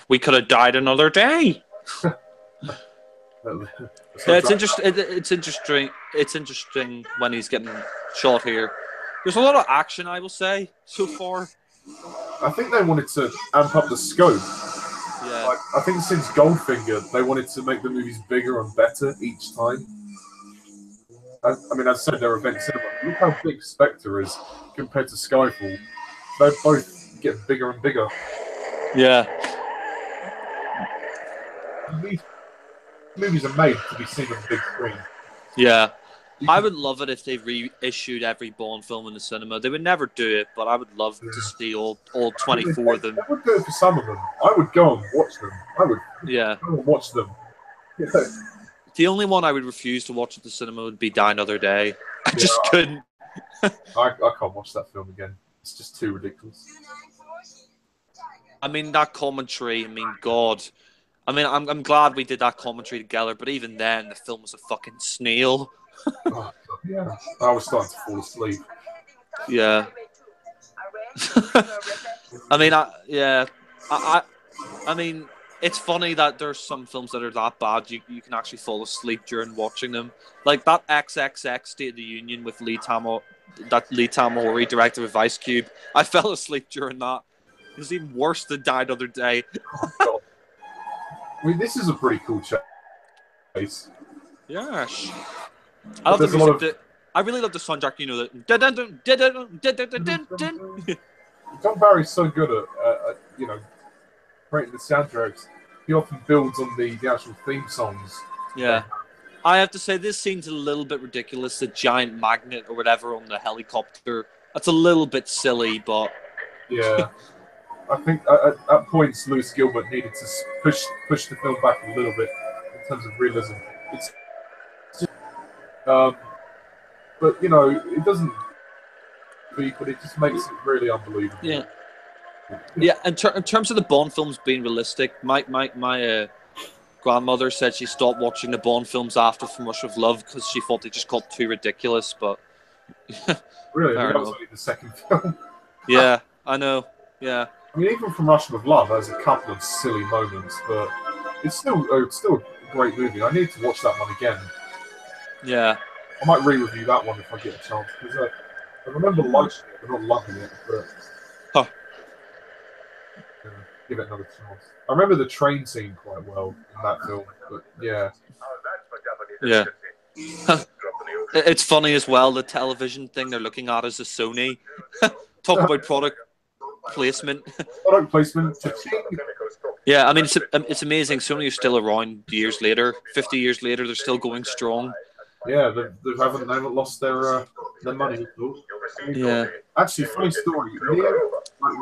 We could have died another day. It's interesting. It's interesting. It's interesting when he's getting shot here. There's a lot of action, I will say, so far. I think they wanted to amp up the scope. Yeah. Like, I think since Goldfinger, they wanted to make the movies bigger and better each time. I mean, as I said, they're event cinema. Look how big Spectre is compared to Skyfall. They both get bigger and bigger. Yeah. These movies are made to be seen on the big screen. Yeah. I would love it if they reissued every Bond film in the cinema. They would never do it, but I would love to see all 24 of them. I would do it for some of them. I would go and watch them. I would go and watch them. Yeah. The only one I would refuse to watch at the cinema would be Die Another Day. I just couldn't. I can't watch that film again. It's just too ridiculous. I mean, that commentary, I mean, God. I mean, I'm glad we did that commentary together, but even then, the film was a fucking snail. Yeah, I was starting to fall asleep. Yeah. I mean, I mean, it's funny that there's some films that are that bad you can actually fall asleep during watching them. Like that XXX State of the Union with Lee Tamahori, director of Ice Cube. I fell asleep during that. It was even worse than Die Another Day. I mean, this is a pretty cool chase. Yeah. I love the music. I really love the soundtrack. You know that. Dun, dun, dun, dun, dun, dun, dun, dun, dun. John Barry's so good at creating the soundtracks. He often builds on the actual theme songs. Yeah. I have to say, this scene's a little bit ridiculous. The giant magnet or whatever on the helicopter. That's a little bit silly, but... Yeah. I think at points, Lewis Gilbert needed to push the film back a little bit in terms of realism. It's just, but, it doesn't... But it just makes it really unbelievable. Yeah. Yeah, in terms of the Bond films being realistic, my grandmother said she stopped watching the Bond films after From Russia with Love because she thought they just got too ridiculous. But really, that was only the second film. Yeah, I know. Yeah, I mean, even From Russia with Love has a couple of silly moments, but it's still a great movie. I need to watch that one again. Yeah, I might re-review that one if I get a chance because I remember liking it, but not loving it. But give it another chance. I remember the train scene quite well in that film, but yeah. Yeah. It's funny as well, the television thing they're looking at is a Sony. Talk about product placement. Product placement. Yeah, I mean, it's amazing. Sony is still around years later. 50 years later, they're still going strong. Yeah, they haven't lost their money. Yeah. Actually, funny story. Here,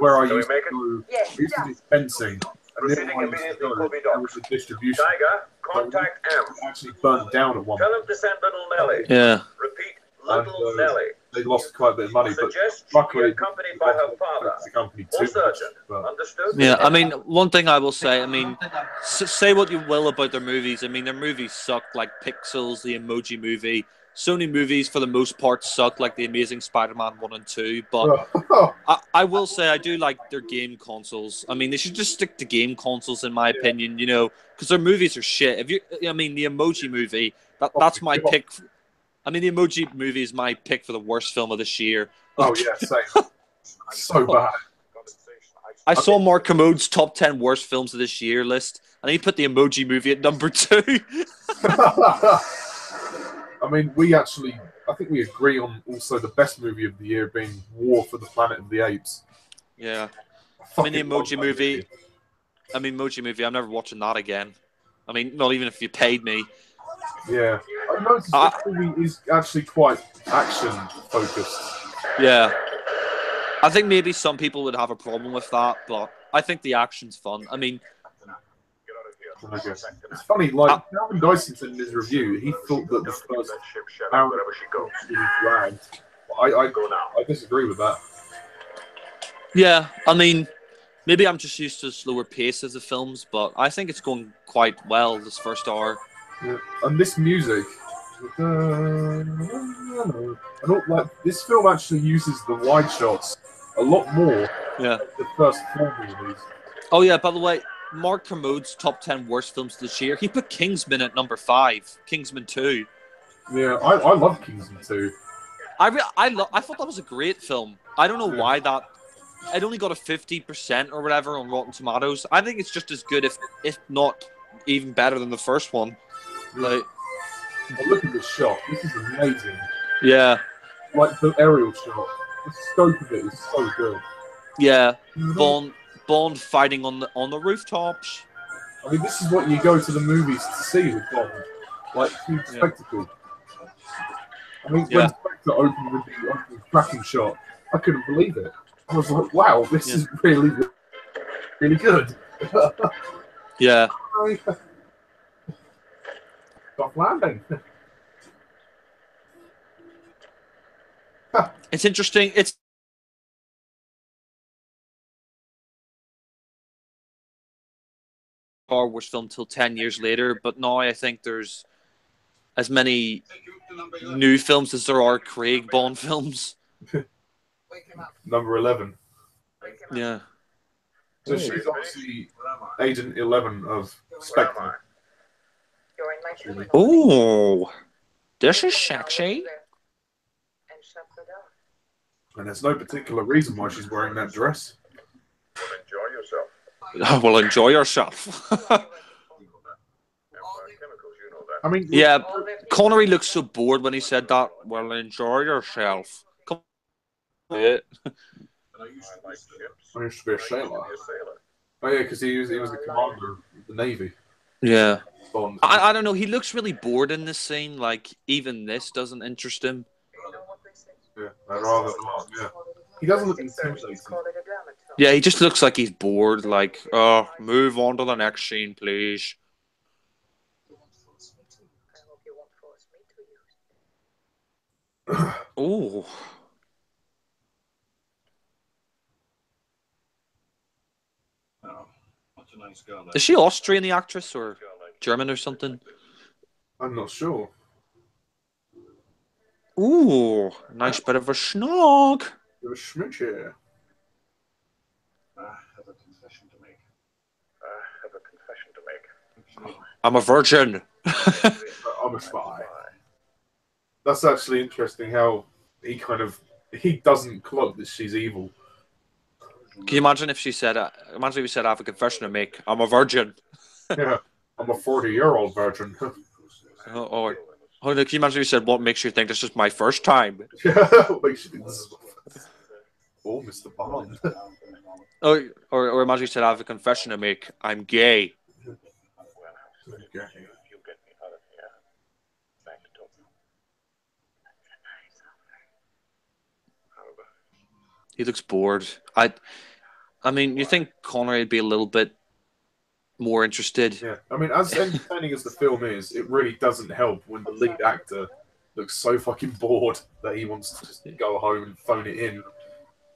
where I used to go, I used to do fencing. And then I used to go, there was a distribution. Tiger, contact M. Actually burnt down at one point. Tell him to send little Nelly. Yeah. Repeat, little Nelly. They lost quite a bit of money, but luckily, accompanied by her father. The company Or too. surgeon. But, Understood? Yeah, I mean, one thing I will say, I mean, say what you will about their movies. I mean, their movies suck, like Pixels, the Emoji Movie. Sony movies, for the most part, suck, like The Amazing Spider-Man 1 and 2. But I will say I do like their game consoles. I mean, they should just stick to game consoles, in my opinion, because their movies are shit. The Emoji Movie, that's my pick. I mean, the Emoji Movie is my pick for the worst film of this year. Oh, yeah, same. So bad. I saw Mark Commode's top 10 worst films of this year list, and he put the Emoji Movie at number 2. I mean, I think we agree on also the best movie of the year being War for the Planet of the Apes. Yeah. I mean, the Emoji Movie. Emoji Movie, I'm never watching that again. I mean, not even if you paid me. Yeah. I noticed the movie is actually quite action-focused. Yeah. I think maybe some people would have a problem with that, but I think the action's fun. I mean... It's funny, like, Calvin Dyson said in his review, he thought that the first hour was dragged. I disagree with that. Yeah, I mean, maybe I'm just used to the slower pace of the films, but I think it's going quite well this first hour. Yeah. And this music, I don't like this film actually uses the wide shots a lot more than the first 4 movies. Oh yeah, by the way, Mark Commode's top 10 worst films this year, he put Kingsman at number 5. Kingsman 2. Yeah, I love Kingsman 2. I thought that was a great film. I don't know why that... It only got a 50% or whatever on Rotten Tomatoes. I think it's just as good, if not even better than the first one. Like, look at this shot. This is amazing. Yeah. Like the aerial shot. The scope of it is so good. Yeah. Bond fighting on the rooftops. I mean, this is what you go to the movies to see with Bond. Like, huge spectacle. I mean, when Spectre opened with the opening cracking shot, I couldn't believe it. I was like, wow, this is really, really good. Yeah. Soft landing. It's interesting. It's Star Wars film till 10 years later, but now I think there's as many new films as there are Craig Bond films. Number 11. Yeah. So she's obviously Agent 11 of Spectre. Oh, this is sexy. And there's no particular reason why she's wearing that dress. Enjoy yourself. Well, enjoy yourself. I mean, Yeah. Connery looked so bored when he said that. Well, enjoy yourself. Come on. I like ships. I used to be a I used to sailor. be a sailor. Oh yeah, because he was the commander of the Navy. Yeah. Bond. I don't know. He looks really bored in this scene. Like, even this doesn't interest him. Yeah, I'd rather not. Yeah, he doesn't look intimidating. Yeah, he just looks like he's bored. Like, oh, move on to the next scene, please. Oh. Nice girl, Is she Austrian, the actress, or German or something? I'm not sure. Ooh, nice bit of a snog. It was Schmitcher. I have a confession to make. I have a confession to make. I'm a virgin. I'm a spy. That's actually interesting. How he doesn't clock that she's evil. Can you imagine if she said, imagine if he said, I have a confession to make. I'm a virgin. Yeah, I'm a 40-year-old virgin. Can you imagine if he said, what makes you think this is my first time? What makes you think this is oh, Mr. Bond. Or imagine if he said, I have a confession to make. I'm gay. Well, you get me out of here. Back to Tokyo. He looks bored. I mean, you think Connery would be a little bit more interested? Yeah, I mean, as entertaining as the film is, it really doesn't help when the lead actor looks so fucking bored that he wants to just go home and phone it in.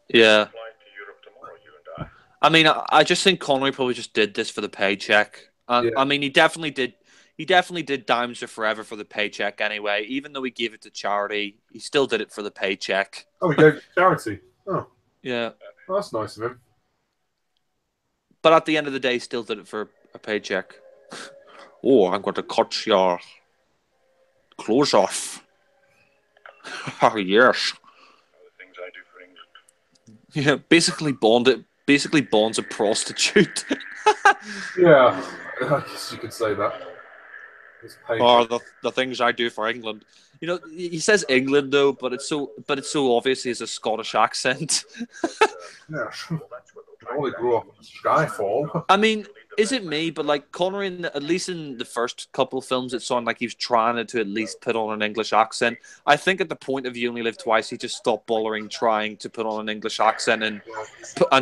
Yeah. Fly to Europe tomorrow, you and I mean, I just think Connery probably just did this for the paycheck. Yeah. I mean, he definitely did. He definitely did Diamonds Are Forever for the paycheck anyway. Even though he gave it to charity, he still did it for the paycheck. Oh, he gave it to charity. Oh, Yeah. well, that's nice of him. But at the end of the day, he still did it for a paycheck. Oh, I'm going to cut your clothes off. Oh, yes. The things I do for England. Yeah, basically Bond's a prostitute. Yeah, I guess you could say that. It's painful. Or the things I do for England. You know, he says England though, but it's so obvious he has a Scottish accent. Yeah, I only grew up in Skyfall. I mean, is it me? But like Connery, at least in the first couple of films, it sounded like he was trying to at least put on an English accent. I think at the point of You Only Live Twice, he just stopped bothering trying to put on an English accent and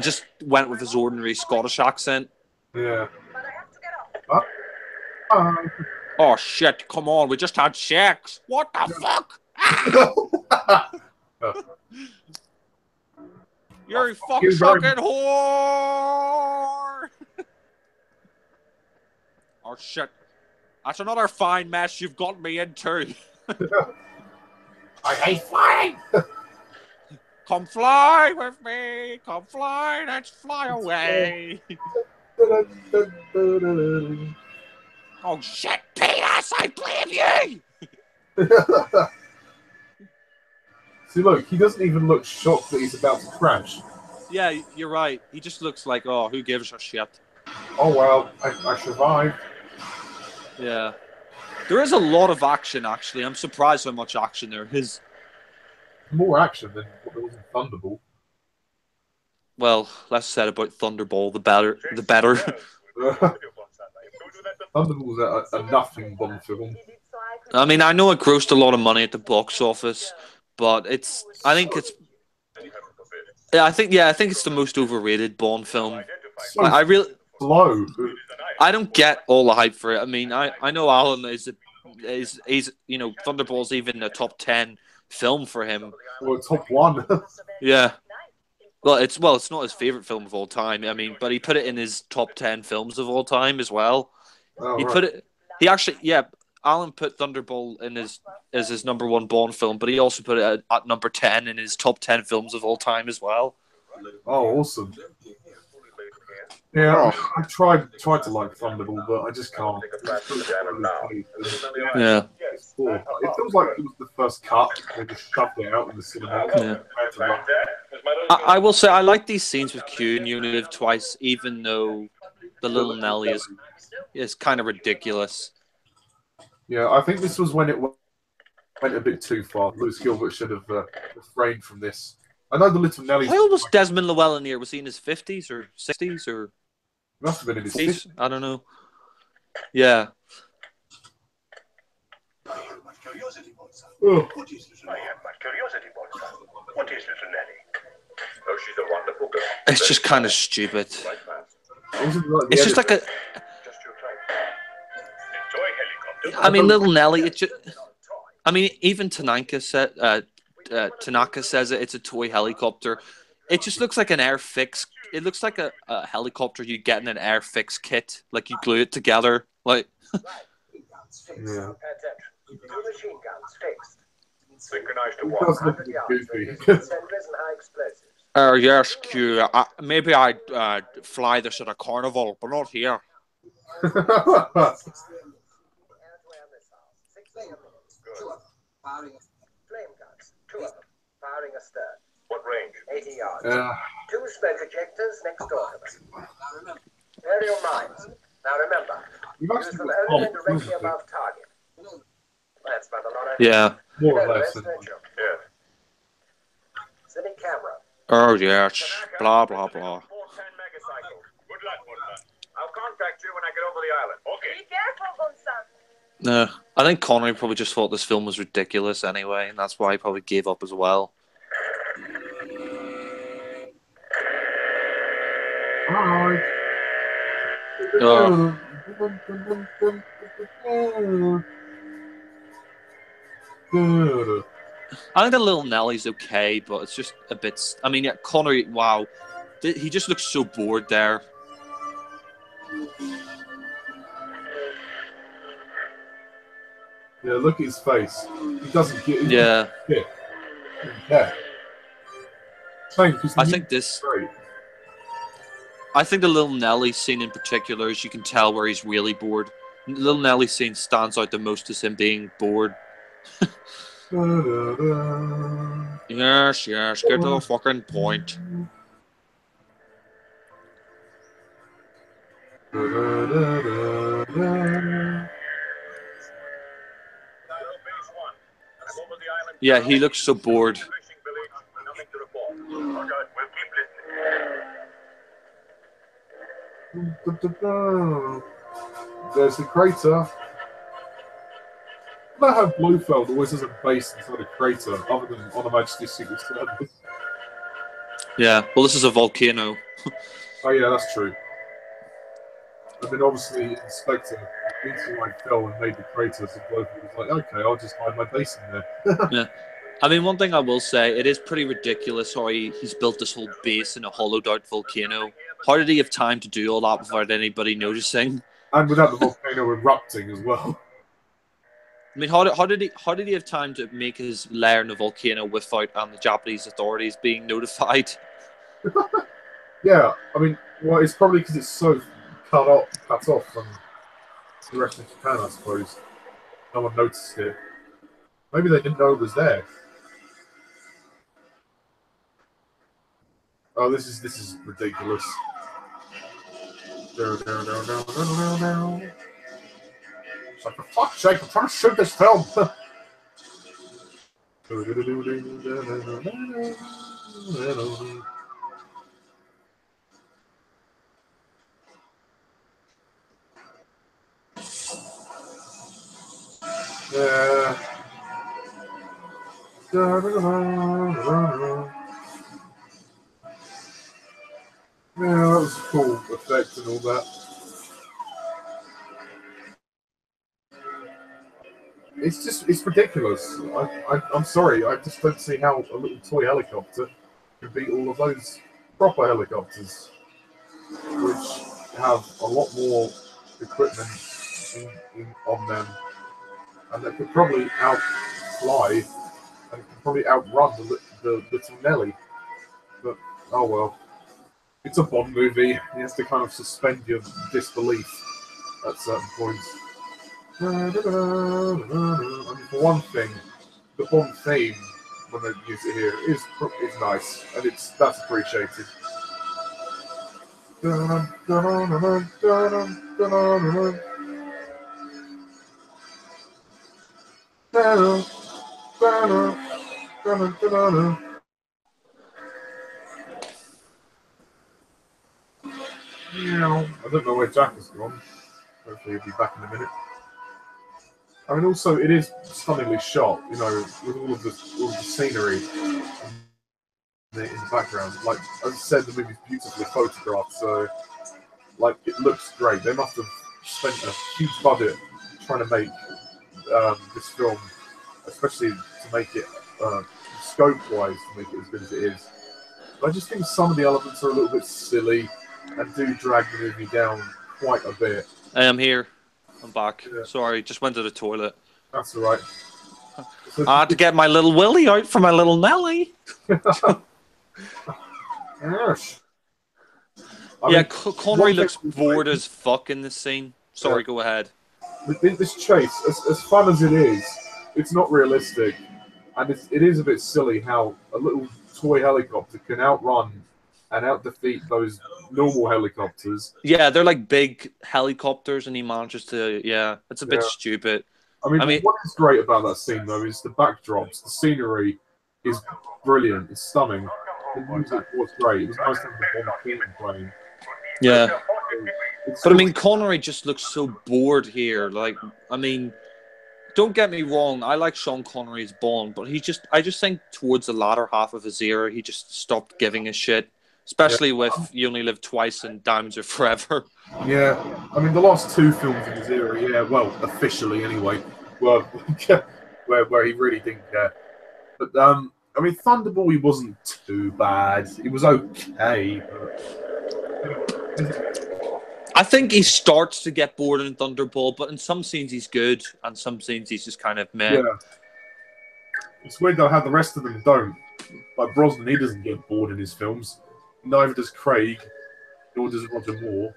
just went with his ordinary Scottish accent. Yeah. Oh shit! Come on, we just had sex. What the fuck? You're a fucking whore! Oh shit! That's another fine mess you've got me into. I hate flying. Come fly with me. Come fly. Let's fly away. Oh shit, penis! I blame you. See, look, he doesn't even look shocked that he's about to crash. Yeah, you're right. He just looks like, oh, who gives a shit? Oh well, I survived. Yeah. There is a lot of action, actually. I'm surprised how much action there is. More action than what there was in Thunderball. Well, less said about Thunderball, the better. The better. Thunderball's a nothing Bond film. I mean, I know it grossed a lot of money at the box office, but I think it's the most overrated Bond film. So I really slow. I don't get all the hype for it. I mean, I know Alan is Thunderball's even a top 10 film for him. Well, top 1. Yeah. Well, it's not his favorite film of all time. I mean, but he put it in his top 10 films of all time as well. Oh, He right. put it. He actually, yeah. Alan put Thunderball in as his number 1 Bond film, but he also put it at number 10 in his top 10 films of all time as well. Oh, awesome. Yeah, I tried to like Thunderball, but I just can't. Yeah. It feels like it was the first cut. They just shoved it out in the cinema. Yeah. I will say I like these scenes with Q and You Only Live Twice, even though the little Nelly is kind of ridiculous. Yeah, I think this was when it went a bit too far. Lewis Gilbert should have refrained from this. I know the little Nelly. How old was Desmond Llewellyn here? Was he in his 50s or 60s or? He must have been in his 40s? I don't know. Yeah. I have my curiosity, Bolsa. Oh. What is little Nelly? Oh, she's a wonderful girl. It's just kind of stupid. Right fast. It's just like a. Just your type. Toy helicopter. I mean, little Nelly. It just. I mean, even Tanaka says it. It's a toy helicopter. It just looks like an Airfix. It looks like a helicopter you get in an Airfix kit. Like you glue it together. Like. Yeah. Two machine guns fixed. Synchronized to It one. does look 100 yards goofy. radius with senders and high explosives. Yes, Q. Maybe I'd fly this at a carnival, but not here. Air-to-air missiles, 6 a minute. Good. Flame guns, 2 of them. Firing astern. What range? 80 yards. 2 Yeah. smoke ejectors next door to them. Aerial mines. Now remember, You've use actually them got only Tom directly Cruise, above target. That's about a lot of... Yeah. more or No, less. rest, don't you? Yes. Cine camera. Oh yes. Blah blah blah. 410 megacycles. Good luck, Bolsa. I'll contact you when I get over the island. Okay. Be careful, Gonzalo. No, I think Connery probably just thought this film was ridiculous anyway, and that's why he probably gave up as well. Hi. Oh. Good. I think the little Nelly's okay, but it's just a bit. I mean, yeah, Connery. Wow, he just looks so bored there. Yeah, look at his face. He doesn't get. Yeah, Yeah. Same, because I think this. great. I think the little Nelly scene in particular is you can tell where he's really bored. The little Nelly scene stands out the most as him being bored. Yes, yes, get to the fucking point. Dial base 1. I'm over the island. Yeah, he looks so bored. Fishing village. Nothing to report. Oh, God. We'll keep listening. There's the crater. I don't know how Blofeld always has a base inside a crater, other than on a Majesty's Secret Service. Yeah, well, this is a volcano. Oh yeah, that's true. And then obviously Inspector into my fell and made the crater, so Blofeld was like, okay, I'll just hide my base in there. Yeah. I mean, one thing I will say, it is pretty ridiculous how he's built this whole base in a hollowed out volcano. How did he have time to do all that without anybody noticing? And without the volcano erupting as well. I mean, how did he have time to make his lair in the volcano without the Japanese authorities being notified? Yeah, I mean, well, it's probably because it's so cut off from the rest of Japan, I suppose. No one noticed it. Maybe they didn't know it was there. Oh, this is ridiculous. No. It's like, for fuck's sake, I'm trying to shoot this film. Yeah. Yeah, that was a cool effect and all that. It's ridiculous. I'm sorry, I just don't see how a little toy helicopter can beat all of those proper helicopters, which have a lot more equipment on them, and that could probably outfly and could probably outrun the little Nelly. But oh well. It's a Bond movie. You have to kind of suspend your disbelief at certain points. I mean, for one thing, the Bond theme, when they use it here, is nice, and that's appreciated. I don't know where Jack has gone. Hopefully he'll be back in a minute. I mean, also, it is stunningly shot, with all of the scenery in the background. Like, as I said, the movie's beautifully photographed, so, like, it looks great. They must have spent a huge budget trying to make this film, especially to make it, scope-wise, to make it as good as it is. But I just think some of the elements are a little bit silly and do drag the movie down quite a bit. I am here. I'm back. Yeah. Sorry, just went to the toilet. That's all right. So, I had to get my little Willie out for my little Nelly. Gosh. Connery looks bored as fuck in this scene. Sorry, go ahead. This chase, as fun as it is, it's not realistic. And it is a bit silly how a little toy helicopter can outrun and out-defeat those normal helicopters. Yeah, they're like big helicopters, and he manages to. Yeah, it's a bit stupid. I mean, what is great about that scene though is the backdrops, the scenery is brilliant, it's stunning. The music was great. It was nice to have the Bond theme playing. Yeah, but I mean, Connery just looks so bored here. Like, I mean, don't get me wrong, I like Sean Connery's Bond, but I just think towards the latter half of his era, he just stopped giving a shit. Especially with You Only Live Twice and Diamonds Are Forever. Yeah, I mean, the last two films in his era, well, officially anyway, were where he really didn't care. But, I mean, Thunderball, he wasn't too bad. He was okay. I think he starts to get bored in Thunderball, but in some scenes he's good, and some scenes he's just kind of meh. Yeah. It's weird though how the rest of them don't. Like Brosnan, he doesn't get bored in his films. Neither does Craig, nor does Roger Moore.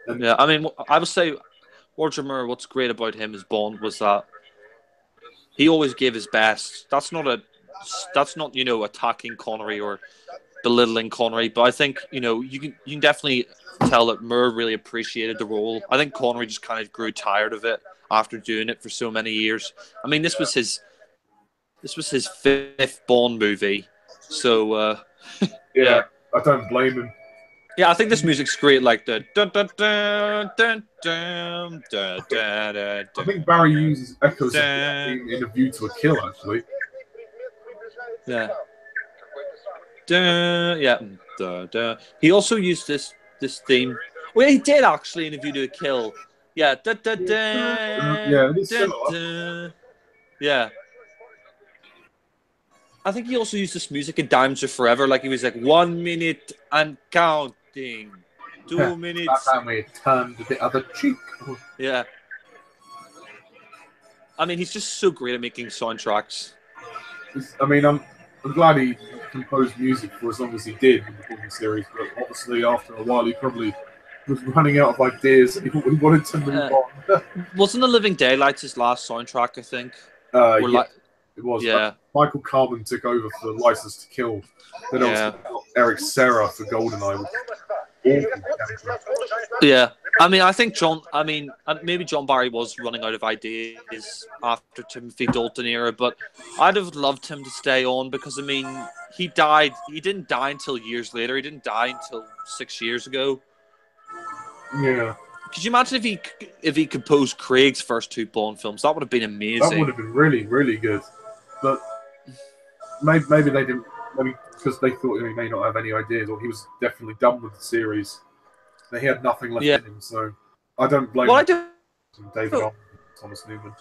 And I mean, I would say Roger Moore, what's great about him as Bond was that he always gave his best. That's not attacking Connery or belittling Connery, but I think you can definitely tell that Moore really appreciated the role. I think Connery just kind of grew tired of it after doing it for so many years. I mean, this was his fifth Bond movie, so yeah. I don't blame him. Yeah, I think this music's great, like the dun dun dun dun dun dun dun dun. I think Barry uses echoes of the theme in A View to a Kill, actually. Yeah. Dun, yeah. Dun, dun. He also used this theme. Well, he did actually in A View to a Kill. Yeah. Dun, dun, dun, yeah, it is dun, similar. dun. Yeah. I think he also used this music in Diamonds Are Forever. Like he was like 1 minute and counting, 2 minutes. That time we turned the other cheek. Yeah. I mean, he's just so great at making soundtracks. I mean, I'm glad he composed music for as long as he did in the Bond series, but obviously after a while he probably was running out of ideas and he wanted to move on. Wasn't The Living Daylights his last soundtrack, I think? It was. Yeah. Michael Kamen took over for License to Kill. Then Eric Serra for GoldenEye. Yeah. I mean, I think maybe John Barry was running out of ideas after Timothy Dalton era, but I'd have loved him to stay on because, I mean, he died. He didn't die until years later. He didn't die until 6 years ago. Yeah. Could you imagine if he composed Craig's first two Bond films? That would have been amazing. That would have been really, really good. But maybe they didn't. Maybe because they thought he may not have any ideas, or he was definitely done with the series. He had nothing left in him, so I don't blame David Arnold, Thomas Newman.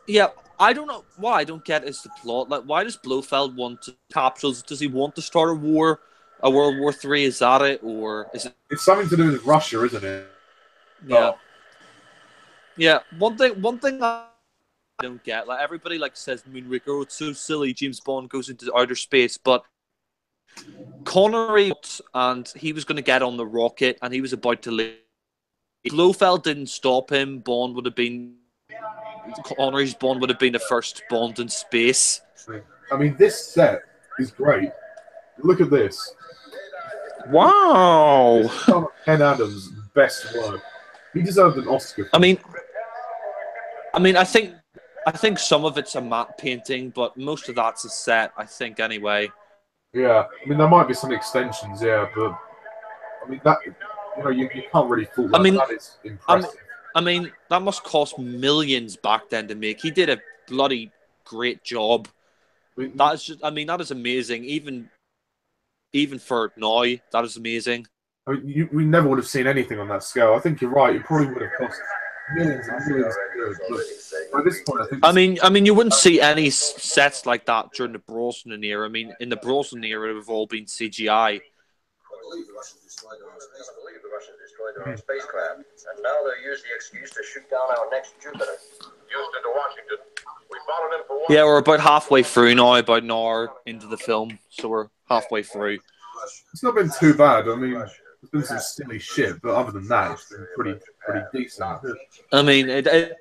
Yeah, I don't know. What I don't get is the plot. Like, why does Blofeld want to capsules? Does he want to start a war? A World War III, is that it, or is it? It's something to do with Russia, isn't it? Yeah. Yeah. One thing I don't get, like everybody says Moonraker, oh, it's so silly. James Bond goes into outer space, but Connery and he was going to get on the rocket, and he was about to leave. Blofeld didn't stop him. Connery's Bond would have been the first Bond in space. I mean, this set is great. Look at this. Wow. Ken Adams' best work. He deserved an Oscar. I mean, I think I think some of it's a matte painting, but most of that's a set, I think, anyway. Yeah, I mean there might be some extensions, yeah, but I mean that you can't really fault that. I mean, That is impressive. I mean, that must cost millions back then to make. He did a bloody great job. I mean, That is just, I mean, that is amazing. Even for now, that is amazing. I mean, we never would have seen anything on that scale. I think you're right. It probably would have cost millions and millions to do it. But by this point, I think. I mean, you wouldn't see any sets like that during the Brosnan era. I mean, in the Brosnan era, it would have all been CGI. I believe the Russians destroyed their own spacecraft, and now they'll use the excuse to shoot down our next Jupiter. Houston to Washington. We followed him for one. Yeah, we're about halfway through now, about an hour into the film, so we're halfway through. It's not been too bad. I mean, there's been some silly shit, but other than that, it's been pretty decent. I mean, it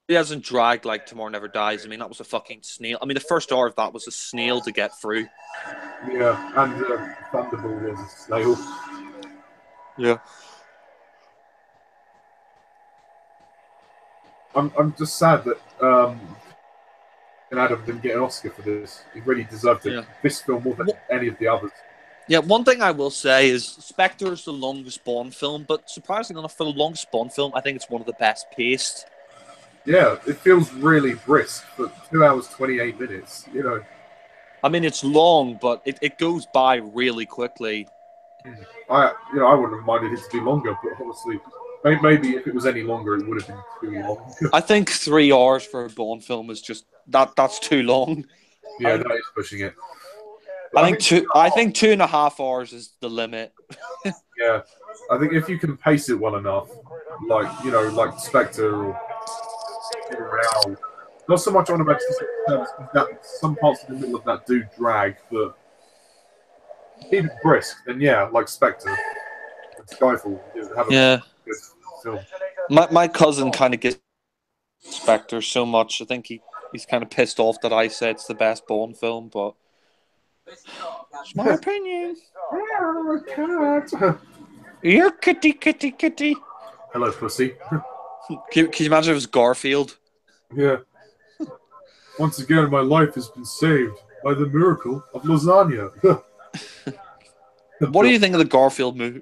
hasn't dragged like Tomorrow Never Dies. I mean, that was a fucking snail. I mean, the first hour of that was a snail to get through. Yeah, and Thunderball was a snail. Yeah. I'm just sad that Adam didn't get an Oscar for this. He really deserved it. Yeah. This film more than any of the others. Yeah, one thing I will say is Spectre is the longest Bond film, but surprisingly enough, for the longest Bond film, I think it's one of the best paced. Yeah, it feels really brisk for 2 hours 28 minutes. I mean, it's long, but it goes by really quickly. I wouldn't have minded it to be longer, but obviously, maybe if it was any longer, it would have been too long. I think 3 hours for a Bond film is just that's too long. Yeah, that is pushing it. I think 2.5 hours is the limit. Yeah, I think if you can pace it well enough, like Spectre or Real, not so much on about that some parts in the middle of that do drag, but keep it brisk. Then yeah, like Spectre and Skyfall, have a good film. My cousin kind of gets Spectre so much. I think he's kind of pissed off that I say it's the best Bond film, but it's my opinion. You're kitty. Hello, pussy. Can you imagine if it was Garfield? Yeah. Once again, my life has been saved by the miracle of lasagna. What do you think of the Garfield movie?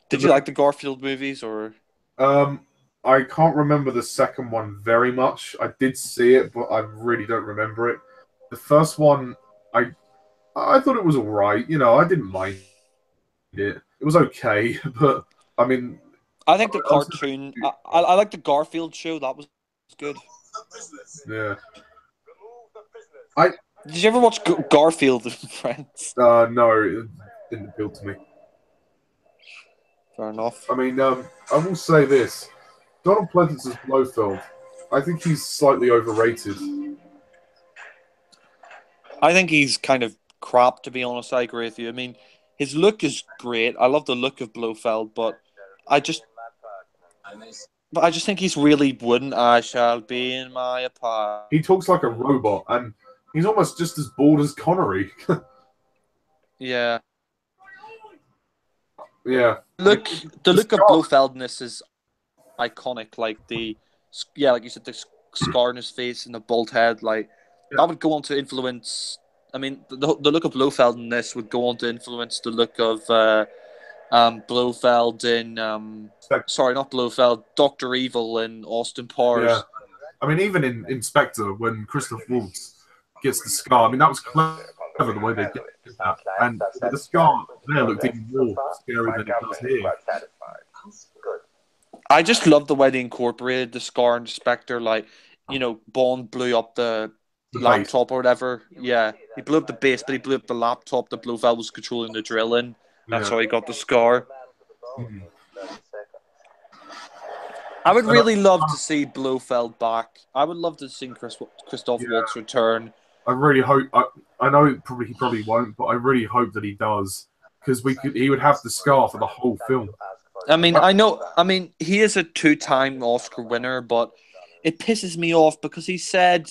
Did you like the Garfield movies, or? I can't remember the second one very much. I did see it, but I really don't remember it. The first one, I thought it was alright. I didn't mind it. It was okay, but I mean, I think the cartoon. I like the Garfield show. That was good. Yeah. Did you ever watch Garfield and Friends? No, it didn't appeal to me. Fair enough. I mean, I will say this: Donald Pleasence's Blofeld. I think he's slightly overrated. I think he's kind of crap, to be honest. I agree with you. I mean, his look is great. I love the look of Blofeld, but I just think he's really wooden. I shall be in my apartment. He talks like a robot, and he's almost just as bald as Connery. Yeah. Yeah. The look of Blofeld in this is iconic. Like like you said, the scar on his face and the bald head. Like that would go on to influence. I mean, the look of Blofeld in this would go on to influence the look of Blofeld in sorry, not Blofeld, Dr. Evil in Austin Powers. Yeah. I mean, even in Spectre, when Christoph Waltz gets the scar, I mean, that was clever the way they did that. And the scar there looked even more scary than it does here. I just love the way they incorporated the scar into Spectre. Like, Bond blew up the laptop or whatever. Yeah, he blew up the base, but he blew up the laptop that Blofeld was controlling the drill in. That's how he got the scar. Mm-hmm. I would really love to see Blofeld back. I would love to see Christoph Waltz return. I really hope. I know he probably won't, but I really hope that he does, because he would have the scar for the whole film. I mean, he is a 2-time Oscar winner, but it pisses me off because he said,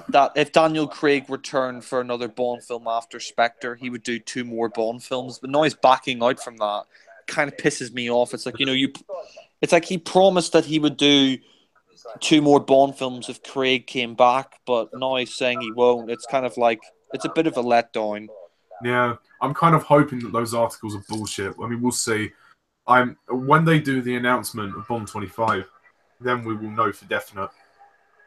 that if Daniel Craig returned for another Bond film after Spectre, he would do 2 more Bond films. But now he's backing out from that. Kind of pisses me off. It's like, it's like he promised that he would do 2 more Bond films if Craig came back, but now he's saying he won't. It's kind of like, it's a bit of a letdown. Yeah, I'm kind of hoping that those articles are bullshit. I mean, we'll see. When they do the announcement of Bond 25, then we will know for definite.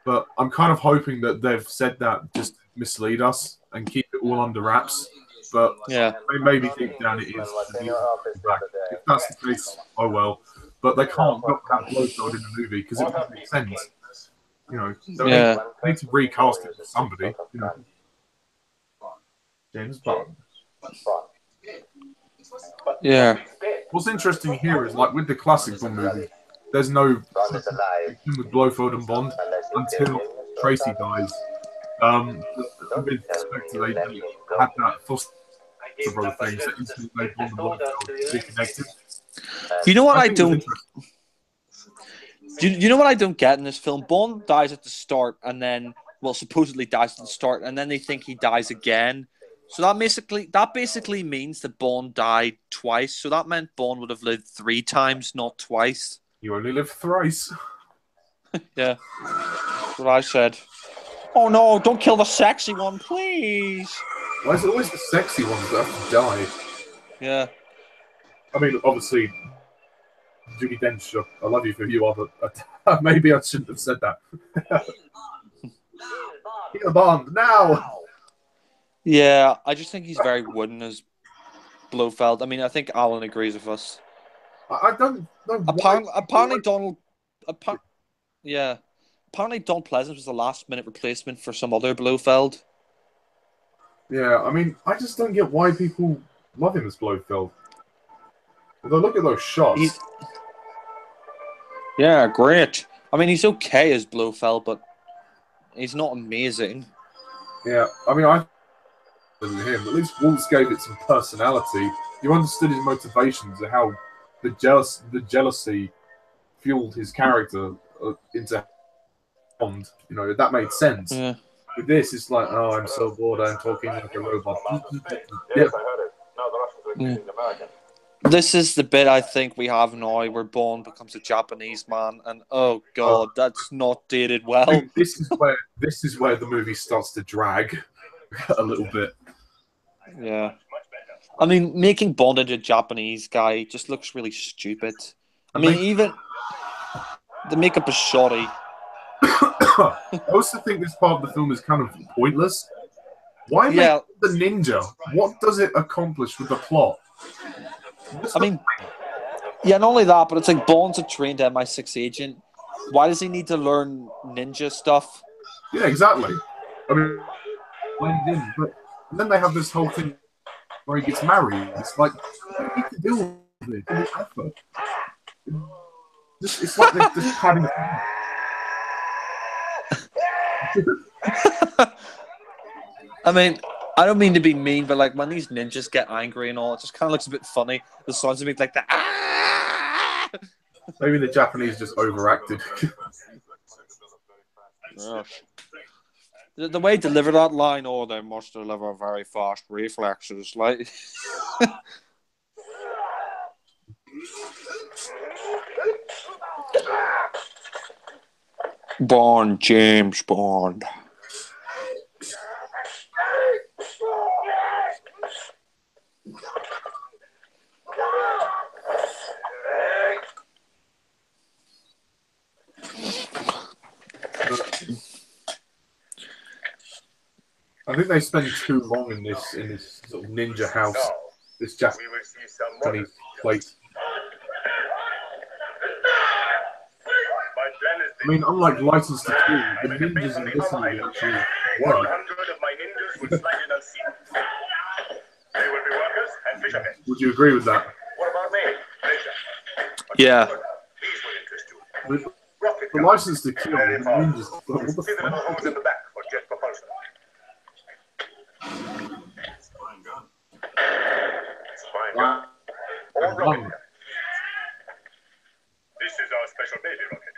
But I'm kind of hoping that they've said that just to mislead us and keep it all under wraps. But Yeah. they maybe think down it is. If that's the case, oh well. But they can't not have Blofeld in the movie because it doesn't make sense. You know, they need to recast it with somebody. You know, James Bond. Yeah. What's interesting here is, like, with the classic Bond movie, there's no with Blofeld and Bond until Tracy dies. With Spectre, they had that Foster brother thing, so instantly they Bond and Blofeld reconnected. You know what I don't... Do you know what I don't get in this film? Bond dies at the start and then, well, supposedly dies at the start, and then they think he dies again. So that basically means that Bond died twice. So that meant Bond would have lived 3 times, not twice. You only live thrice. Yeah, that's what I said. Oh no! Don't kill the sexy one, please. Why is it always the sexy ones that have to die? Yeah. I mean, obviously, Judi Dench, I love you for who you are, but maybe I shouldn't have said that. Kill Bond now. Yeah, I just think he's very wooden as Blofeld. I mean, I think Alan agrees with us. I don't know. Apparently, Donald Pleasance was the last-minute replacement for some other Blofeld. Yeah, I mean, I just don't get why people love him as Blofeld. Although, look at those shots. Yeah, great. I mean, he's okay as Blofeld, but he's not amazing. Yeah, I mean, I than him. At least Waltz gave it some personality. You understood his motivations and how the jealousy fueled his character into Bond. You know, that made sense. Yeah. With this, it's like, oh, I'm so bored. I'm talking like a robot. Yes, I heard it. Now the Russians are accusing the Americans. This is the bit I think we have now where Bond becomes a Japanese man, and oh god, that's not dated well. I think this is where the movie starts to drag a little bit. Yeah. I mean, making Bond into a Japanese guy just looks really stupid. I mean, even the makeup is shoddy. I also think this part of the film is kind of pointless. Why make the ninja? What does it accomplish with the plot? I mean, yeah, not only that, but it's like Bond's a trained MI6 agent. Why does he need to learn ninja stuff? Yeah, exactly. I mean, blend in, but then they have this whole thing where he gets married. It's like, what do you need to do with it? Give it effort. It's like they're just padding it. I mean, I don't mean to be mean, but like when these ninjas get angry and all, it just kind of looks a bit funny. The sounds of it like that. Maybe the Japanese just overacted. The way he delivered that line, oh, they must deliver very fast reflexes, like. Bond, James Bond. I think they spend too long in this sort of ninja house, this Japanese place. I mean, unlike License to Kill, the ninjas in this movie actually work. 100 of my ninjas would slide in unseen. They will be workers and fishermen. Would you agree with that? What about me? Pleasure. Yeah. These will interest you. With the License to Kill, the ninjas. What the See the little fuck? holes in the back for jet propulsion. It's fine gun. Or rocket gun. This is our special baby rocket.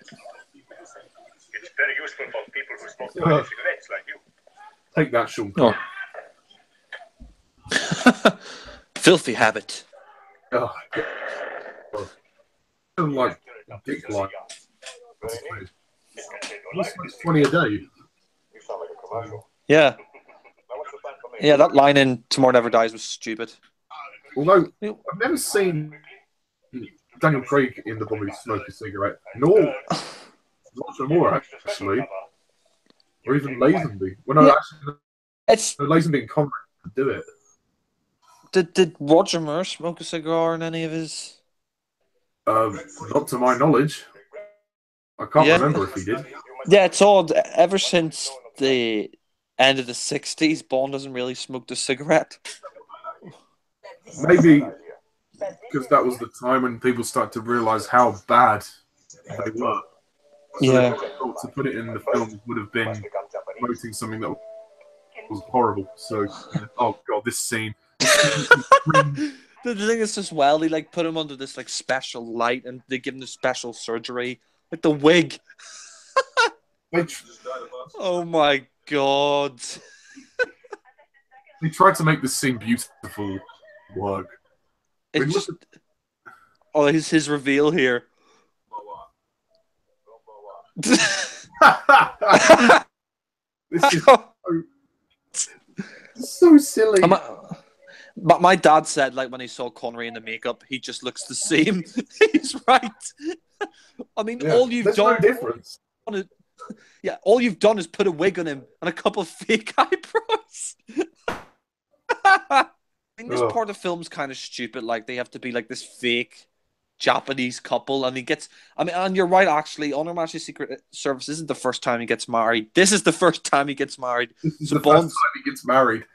It's very useful for people who smoke cigarettes like you. Take that, Sean. Oh. Filthy habit. Oh, like dick like. Very neat. He smokes 20 a day. You sound like a commercial. Yeah. Now what's the plan for me? Yeah, that line in Tomorrow Never Dies was stupid. Although, I've never seen Daniel Craig in the movie smoke a cigarette. Nor Roger Moore, actually. Or even Lazenby. Well, no, Yeah. actually, It's Lazenby and Connery do it. did Roger Moore smoke a cigar in any of his? Not to my knowledge. I can't Yeah. remember if he did. Yeah, it's odd. Ever since the end of the 60s, Bond hasn't really smoked a cigarette. Maybe because that was the time when people started to realise how bad they were. So Yeah. they thought to put it in the film would have been promoting something that was horrible. So, oh god, this scene. The thing is as well, they like put him under this like special light and they give him the special surgery. Like the wig. Oh my god. They tried to make this scene beautiful work. It's I mean, just oh, his reveal here. This is so silly. But my dad said, like, when he saw Connery in the makeup, he just looks the same. He's right. I mean, Yeah, all you've there's done, no difference. all you've done is put a wig on him and a couple of fake eyebrows. I mean, this part of the film's kind of stupid. Like, they have to be like this fake Japanese couple, and he gets. I mean, and you're right. Actually, On Her Majesty's Secret Service isn't the first time he gets married. This is the first time he gets married. This is So the first time he gets married.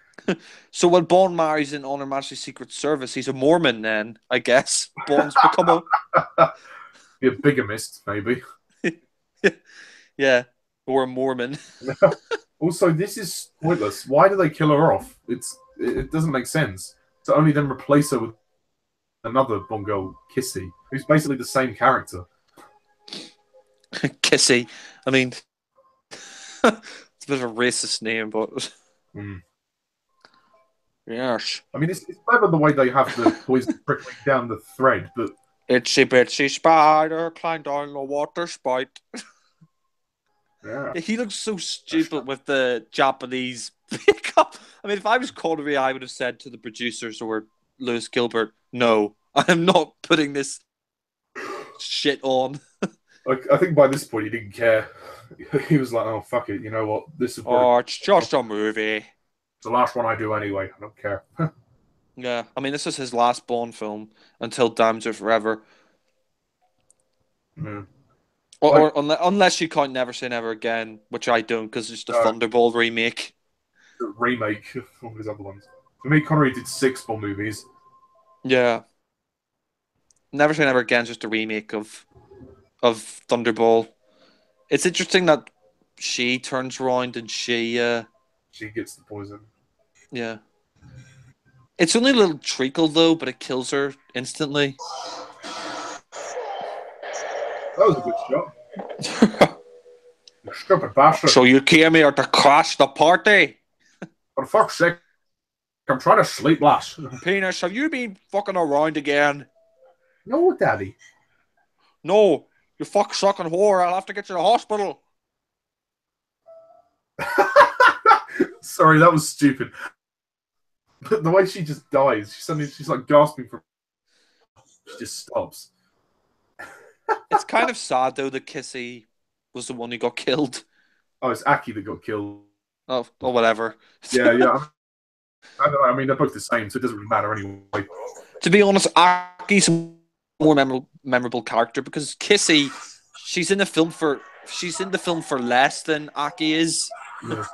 So when Bond marries in On Her Majesty's Secret Service, he's a Mormon then, I guess. Bond's become Be a bigamist, maybe. yeah, or a Mormon. Also, this is pointless. Why do they kill her off? It doesn't make sense. To only then replace her with another Bond girl, Kissy, who's basically the same character. Kissy. I mean, it's a bit of a racist name, but... Yes. I mean, it's clever the way they have the poison trickling down the thread, but... Itsy bitsy spider climbed down the water spout. Yeah. He looks so stupid with the Japanese makeup. I mean, if I was Connery, I would have said to the producers or Lewis Gilbert, no, I am not putting this shit on. I think by this point he didn't care. He was like, oh, fuck it, you know what? This is It's just a movie. the last one I do anyway. I don't care. Yeah, I mean, this is his last Bond film until Damned If Forever. Mm. Or unless you count Never Say Never Again, which I don't, because it's the Thunderball remake. The remake of all his other ones. For me, Connery did 6 Bond movies. Yeah. Never Say Never Again is just a remake of Thunderball. It's interesting that she turns around and she gets the poison. Yeah. It's only a little treacle though, but it kills her instantly. That was a good shot. You stupid bastard. So you came here to crash the party? For fuck's sake, I'm trying to sleep, lass. Penis, have you been fucking around again? No, Daddy. No, you fuck sucking whore. I'll have to get you to the hospital. Sorry, that was stupid. But the way she just dies, she's like gasping for. She just stops. It's kind of sad though that Kissy was the one who got killed. Oh, it's Aki that got killed. Oh, or whatever. Yeah. I don't know. I mean, they're both the same, so it doesn't really matter anyway. To be honest, Aki's a more memorable character because Kissy, she's in the film for less than Aki is. Yeah.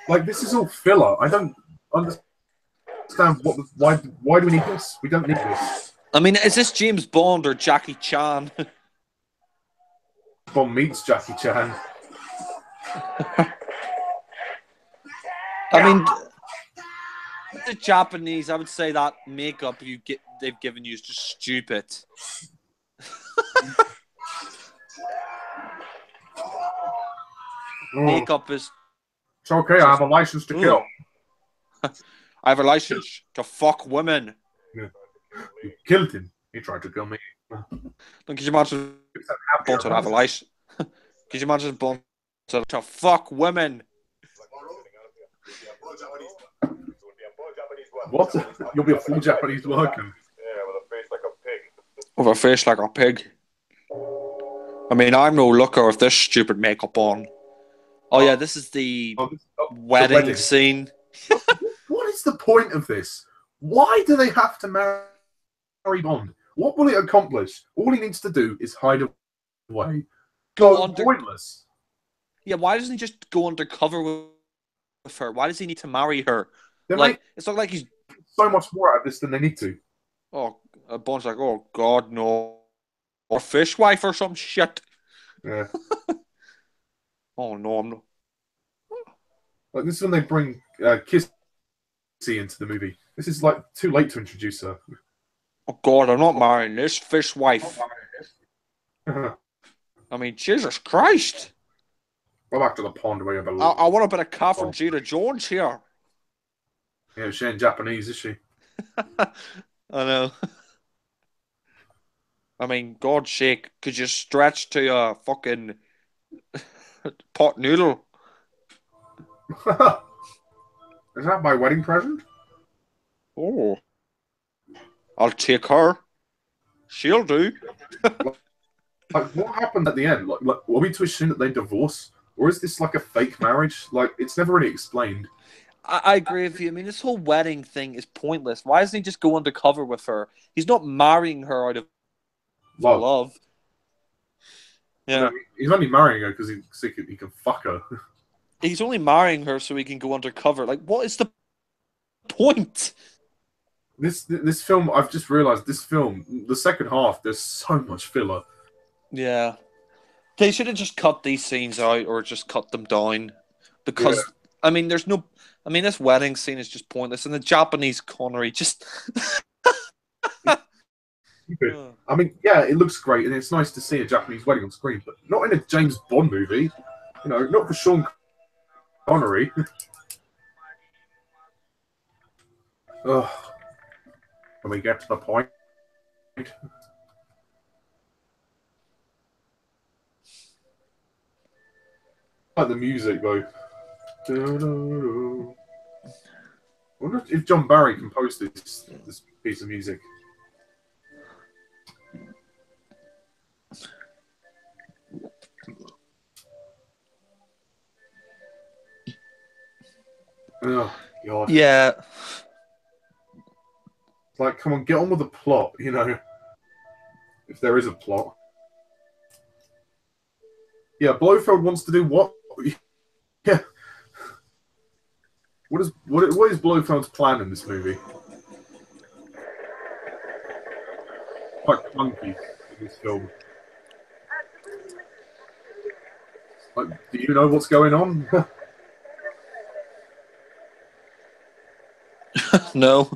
Like, this is all filler. I don't understand why do we need this? We don't need this. I mean, is this James Bond or Jackie Chan? Bond meets Jackie Chan. I mean, the Japanese, I would say that makeup they've given you is just stupid. Makeup is... It's okay, I have a license to kill. I have a license to fuck women. Yeah. You killed him. He tried to kill me. Don't you imagine Bond to have a license? Could you imagine Bond to fuck women? What? You'll be a full Japanese worker. Yeah, with a face like a pig. With a face like a pig. I mean, I'm no looker with this stupid makeup on. Oh yeah, this is the wedding scene. What is the point of this? Why do they have to marry Bond? What will it accomplish? All he needs to do is hide away. Pointless. Yeah, why doesn't he just go undercover with her? Why does he need to marry her? It's not like he's so much more out of this than they need to. Oh, Bond's like, oh God, no, or fishwife or some shit. Yeah. Oh no, I'm not. Like this is when they bring Kissy into the movie. This is like too late to introduce her. Oh God, I'm not marrying this fishwife. I mean, Jesus Christ. Go back to the pond where you belong. I want a bit of Catherine Zeta-Jones here. Yeah, she ain't Japanese, is she? I know. I mean, God's sake, could you stretch to a fucking pot noodle? Is that my wedding present? Oh. I'll take her. She'll do. Like, what happened at the end? Like, were we to assume that they divorce? Or is this like a fake marriage? Like, it's never really explained. I agree with you. I mean, this whole wedding thing is pointless. Why doesn't he just go undercover with her? He's not marrying her out of love. Yeah. No, he's only marrying her because he can fuck her. He's only marrying her so he can go undercover. Like, what is the point? This film, I've just realised, this film, the second half, there's so much filler. Yeah. They should have just cut these scenes out or just cut them down. Because, I mean, this wedding scene is just pointless. And the Japanese Connery just... I mean, yeah, it looks great, and it's nice to see a Japanese wedding on screen, but not in a James Bond movie. You know, not for Sean Connery. Ugh. Can we get to the point? I like the music, though. I wonder if John Barry composed this piece of music. Oh, God. Yeah. Like, come on, get on with the plot, you know. If there is a plot. Yeah, Blofeld wants to do what? Yeah. What is Blofeld's plan in this movie? Quite clunky in this film. Like, do you know what's going on? No.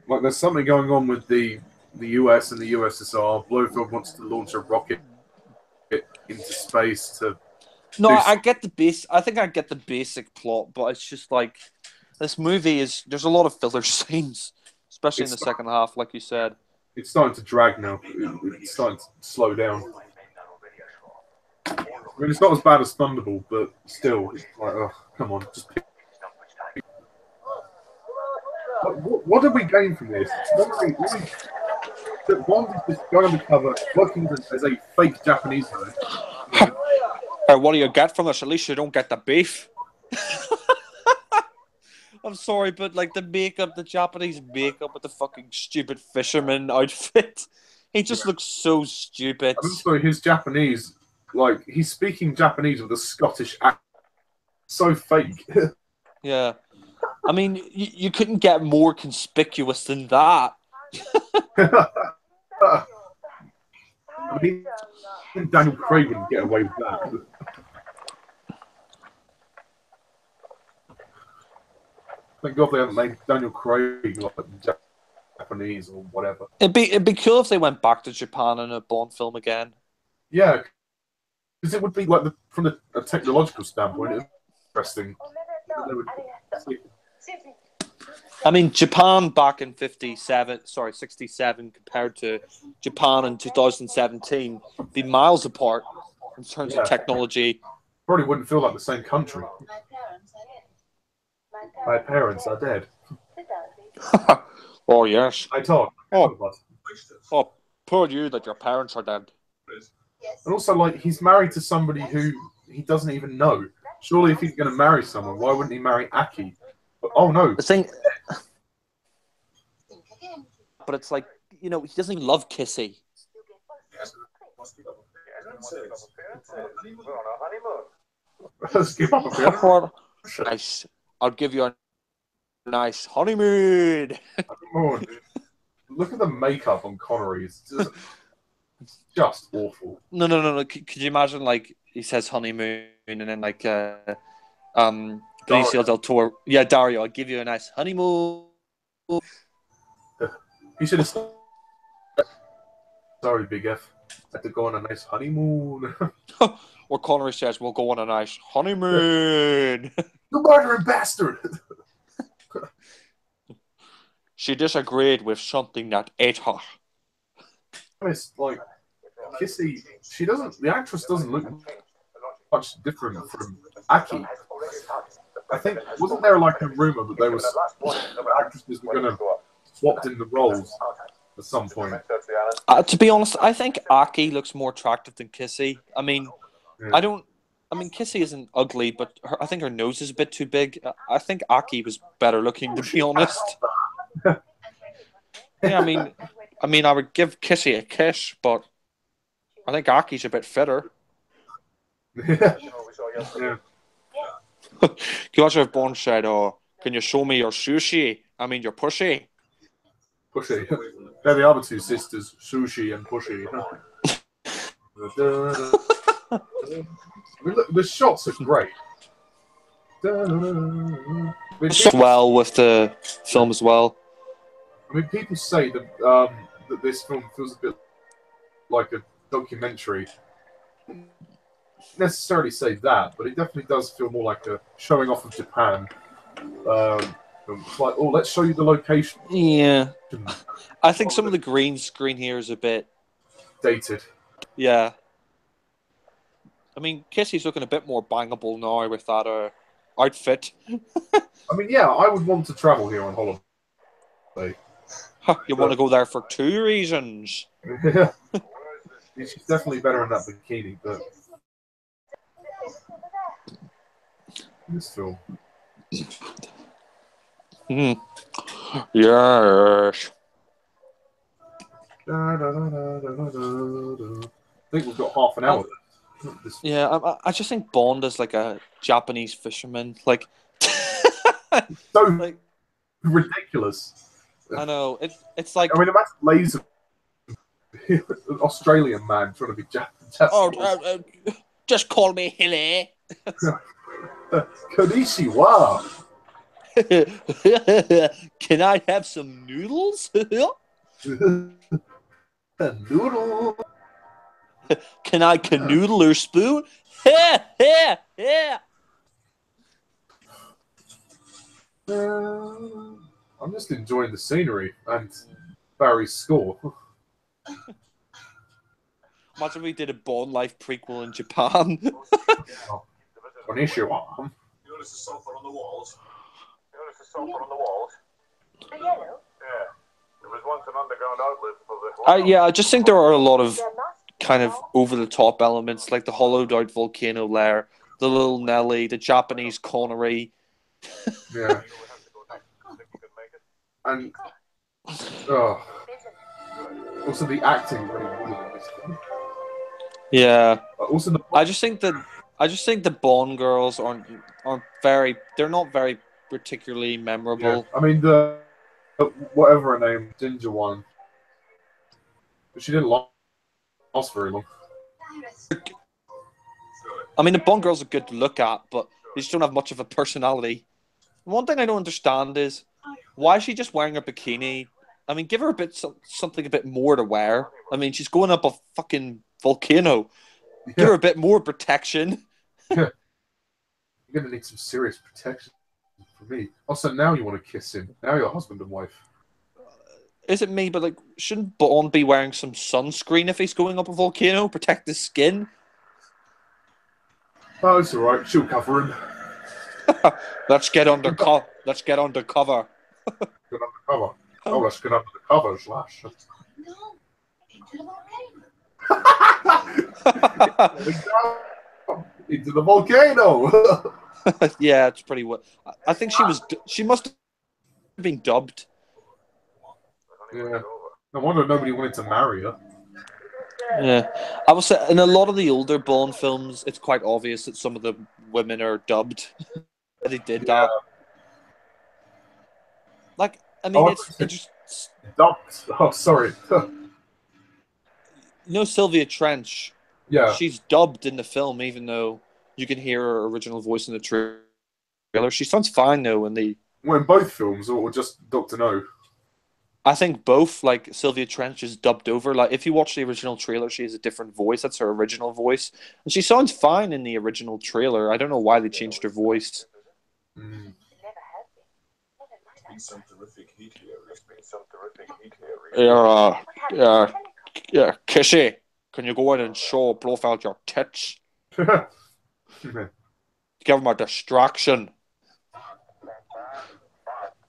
Like, there's something going on with the US and the USSR. Blofeld wants to launch a rocket into space to... No, I get the base. I think I get the basic plot, but it's just like this movie is. There's a lot of filler scenes, especially in the second half, like you said. It's starting to drag now. It's starting to slow down. I mean, it's not as bad as Thunderball, but still, it's like, oh, come on, just pick. What did we gain from this? Bond is just going undercover, working as a fake Japanese guy. What do you get from this? At least you don't get the beef. I'm sorry, but like the makeup, the Japanese makeup with the fucking stupid fisherman outfit, he just looks so stupid. I'm sorry, his Japanese, like, he's speaking Japanese with a Scottish accent. So fake. Yeah. I mean, you couldn't get more conspicuous than that. I mean, Daniel Craig wouldn't get away with that. Thank God they haven't made Daniel Craig like Japanese or whatever. It'd be cool if they went back to Japan in a Bond film again. Yeah, because it would be like from a technological standpoint, interesting. I mean, Japan back in 67, compared to Japan in 2017, be miles apart in terms of technology. Probably wouldn't feel like the same country. My parents are dead. Oh, yes. I talk. Oh, poor you that your parents are dead. And also, like, he's married to somebody who he doesn't even know. Surely, if he's going to marry someone, why wouldn't he marry Aki? But, oh, no. The thing... But it's like, you know, he doesn't even love Kissy. Let's give up a bit. Nice. I'll give you a nice honeymoon. Look at the makeup on Connery. It's just awful. No. Could you imagine, like, he says honeymoon and then, like, Benicio del Toro. Yeah, Dario, I'll give you a nice honeymoon. He should have said, sorry, Big F. I had to go on a nice honeymoon. Or Connery says, we'll go on a nice honeymoon. You murdering bastard! She disagreed with something that ate her. It's like, Kissy, the actress doesn't look much different from Aki. I think, wasn't there like a rumor that there was actresses were going to swap in the roles at some point? To be honest, I think Aki looks more attractive than Kissy. I mean, Kissy isn't ugly, but I think her nose is a bit too big. I think Aki was better looking, to be honest. Yeah, I mean, I would give Kissy a kiss, but I think Aki's a bit fitter. Yeah. Can you watch if Bond said, "Oh, can you show me your sushi? I mean, your pussy." Pushy. They're the other two sisters, Sushi and Pushy. I mean, look, the shots are great. Well, with the film as well. I mean, people say that this film feels a bit like a documentary. Not necessarily say that, but it definitely does feel more like a showing off of Japan. It's like, oh, let's show you the location. Yeah. I think some of the green screen here is a bit dated. Yeah. I mean, Kissy's looking a bit more bangable now with that outfit. I mean, yeah, I would want to travel here on holiday. You want to go there for two reasons. Yeah. She's definitely better in that bikini, but this film. Yes. I think we've got half an hour. Yeah, I just think Bond is like a Japanese fisherman. Like, so like, ridiculous. I know. It's like. I mean, imagine laser. An Australian man trying to be Japanese. Oh, just call me Hilly. Konnichiwa. Can I have some noodles? Noodle. Can I canoodle or spoon? Yeah. I'm just enjoying the scenery and Barry's score. Imagine we did a Bond Life prequel in Japan. Konnichiwa. You notice the sulfur on the walls? The yellow? Yeah. There was once an underground outlet for the... I just think there are a lot of kind of over-the-top elements, like the hollowed-out volcano lair, the little Nelly, the Japanese Connery. Yeah. And... also the acting really good in this film. Yeah. Also I just think the Bond girls aren't very... They're not very particularly memorable. Yeah. I mean, the whatever her name, Ginger one. But she didn't last very long. I mean, the Bond girls are good to look at, but they just don't have much of a personality. One thing I don't understand is, why is she just wearing a bikini? I mean, give her something a bit more to wear. I mean, she's going up a fucking volcano. Yeah. Give her a bit more protection. Yeah. You're going to need some serious protection for me. Also, now you want to kiss him. Now you're husband and wife. Is it me? But like, shouldn't Bond be wearing some sunscreen if he's going up a volcano, protect his skin? Oh, it's all right. She'll cover him. Let's get undercover. Let's get undercover. Get undercover. Oh, let's get under the covers, lash. No, into the volcano. Into the volcano. Yeah, it's pretty. I think she was. She must have been dubbed. Yeah. No wonder nobody wanted to marry her. Yeah, I would say in a lot of the older Bond films, it's quite obvious that some of the women are dubbed. They did that. Like, I mean, it's just dubbed. Oh, sorry. you know Sylvia Trench. Yeah. She's dubbed in the film, even though you can hear her original voice in the trailer. She sounds fine though in the. Well, in both films, or just Dr. No. I think both. Like Sylvia Trench is dubbed over. Like if you watch the original trailer, she has a different voice. That's her original voice, and she sounds fine in the original trailer. I don't know why they changed her voice. Mm. Yeah, Kissy, can you go in and show Blofeld your tits? Give him a distraction.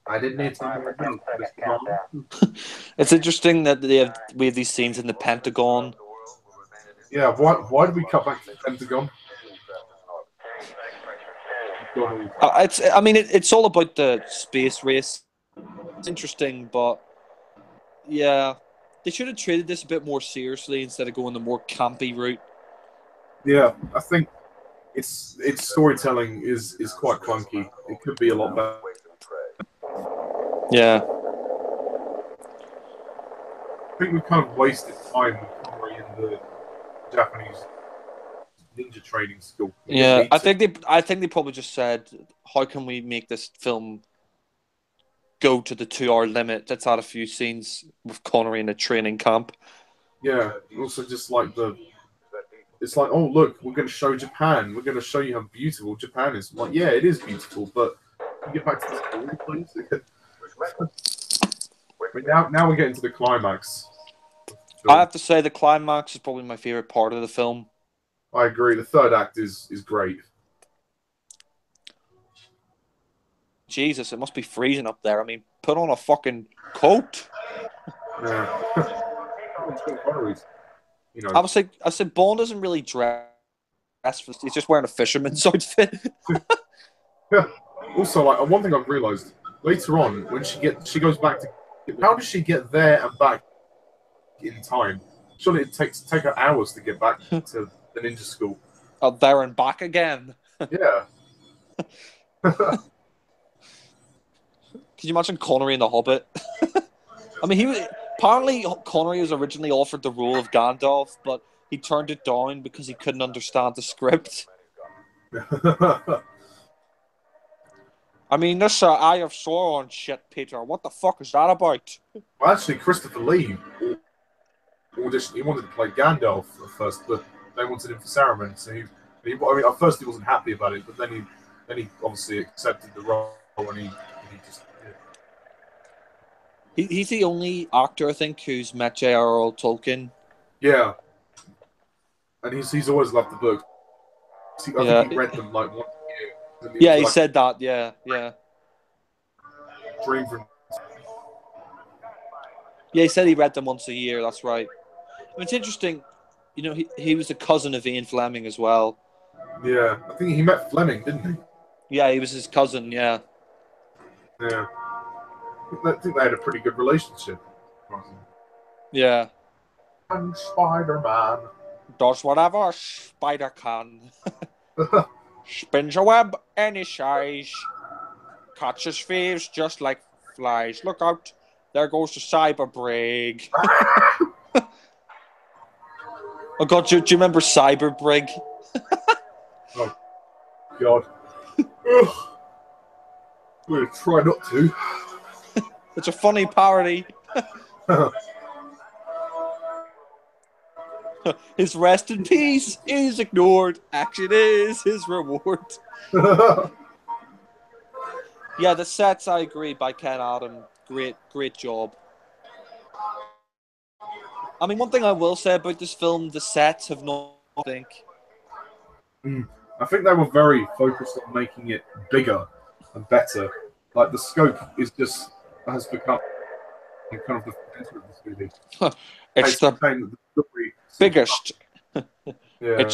I didn't need to. It's interesting that we have these scenes in the Pentagon. Yeah, why did we cut back to the Pentagon? It's all about the space race. It's interesting, but yeah, they should have treated this a bit more seriously instead of going the more campy route. Yeah, I think its storytelling is quite clunky. It could be a lot better. Yeah. I think we kind of wasted time with Connery in the Japanese ninja training school. Yeah, I think they probably just said, how can we make this film go to the 2-hour limit? Let's add a few scenes with Connery in a training camp. Yeah, also just like it's like, oh look, we're going to show Japan. We're going to show you how beautiful Japan is. I'm like, yeah, it is beautiful, but can you get back to the story, please? Now we're getting to the climax. I have to say the climax is probably my favorite part of the film. I agree. The third act is great. Jesus, it must be freezing up there. I mean, put on a fucking coat. Yeah. You know. I said Bond doesn't really dress for. He's just wearing a fisherman's outfit. Yeah. Also, like one thing I've realised later on when she goes back to. How does she get there and back in time? Surely it take her hours to get back to the ninja school. Oh, there and back again. Yeah. Can you imagine Connery in The Hobbit? I mean, apparently Connery was originally offered the role of Gandalf, but he turned it down because he couldn't understand the script. I mean, this Eye of Sauron shit, Peter. What the fuck is that about? Well, actually, Christopher Lee auditioned. He wanted to play Gandalf at first, but they wanted him for Saruman. So at first he wasn't happy about it, but then he obviously accepted the role, and he just. Yeah. He's the only actor, I think, who's met J.R.R. Tolkien. Yeah, and he's always loved the book. I think he read them like once a year. Yeah, he said that. Yeah. Dream from. Yeah, he said he read them once a year. That's right. I mean, it's interesting. You know, he was a cousin of Ian Fleming as well. Yeah, I think he met Fleming, didn't he? Yeah, he was his cousin. Yeah. Yeah. I think they had a pretty good relationship. Yeah. And Spider-Man does whatever a spider can. Spins a web any size. Catches thieves just like flies. Look out. There goes the cyber brig. Oh God, do you remember Cyber Brig? Oh God. I'm going to try not to. It's a funny parody. His rest in peace is ignored. Action is his reward. Yeah, the sets, I agree, by Ken Adam. Great job. I mean, one thing I will say about this film, the sets have not, I think. I think they were very focused on making it bigger and better. Like the scope has become kind of the center of this movie. It's the story. biggest. Yeah.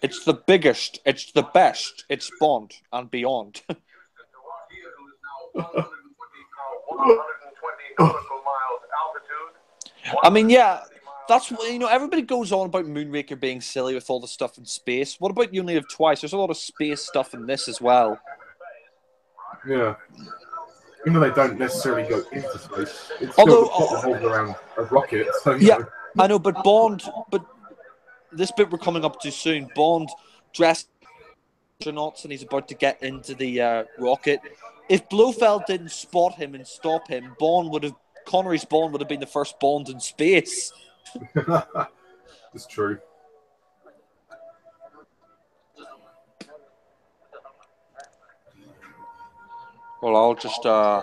It's the biggest. It's the best. It's Bond and beyond. 120 nautical miles altitude. I mean, yeah, that's what, everybody goes on about Moonraker being silly with all the stuff in space. What about You Only Live Twice? There's a lot of space stuff in this as well. Yeah. Even though they don't necessarily go into space, it's Although, still revolved around a rocket. So, yeah, I know, but this bit we're coming up to soon. Bond dressed astronauts and he's about to get into the rocket. If Blofeld didn't spot him and stop him, Connery's Bond would have been the first Bond in space. It's true. Well, I'll just I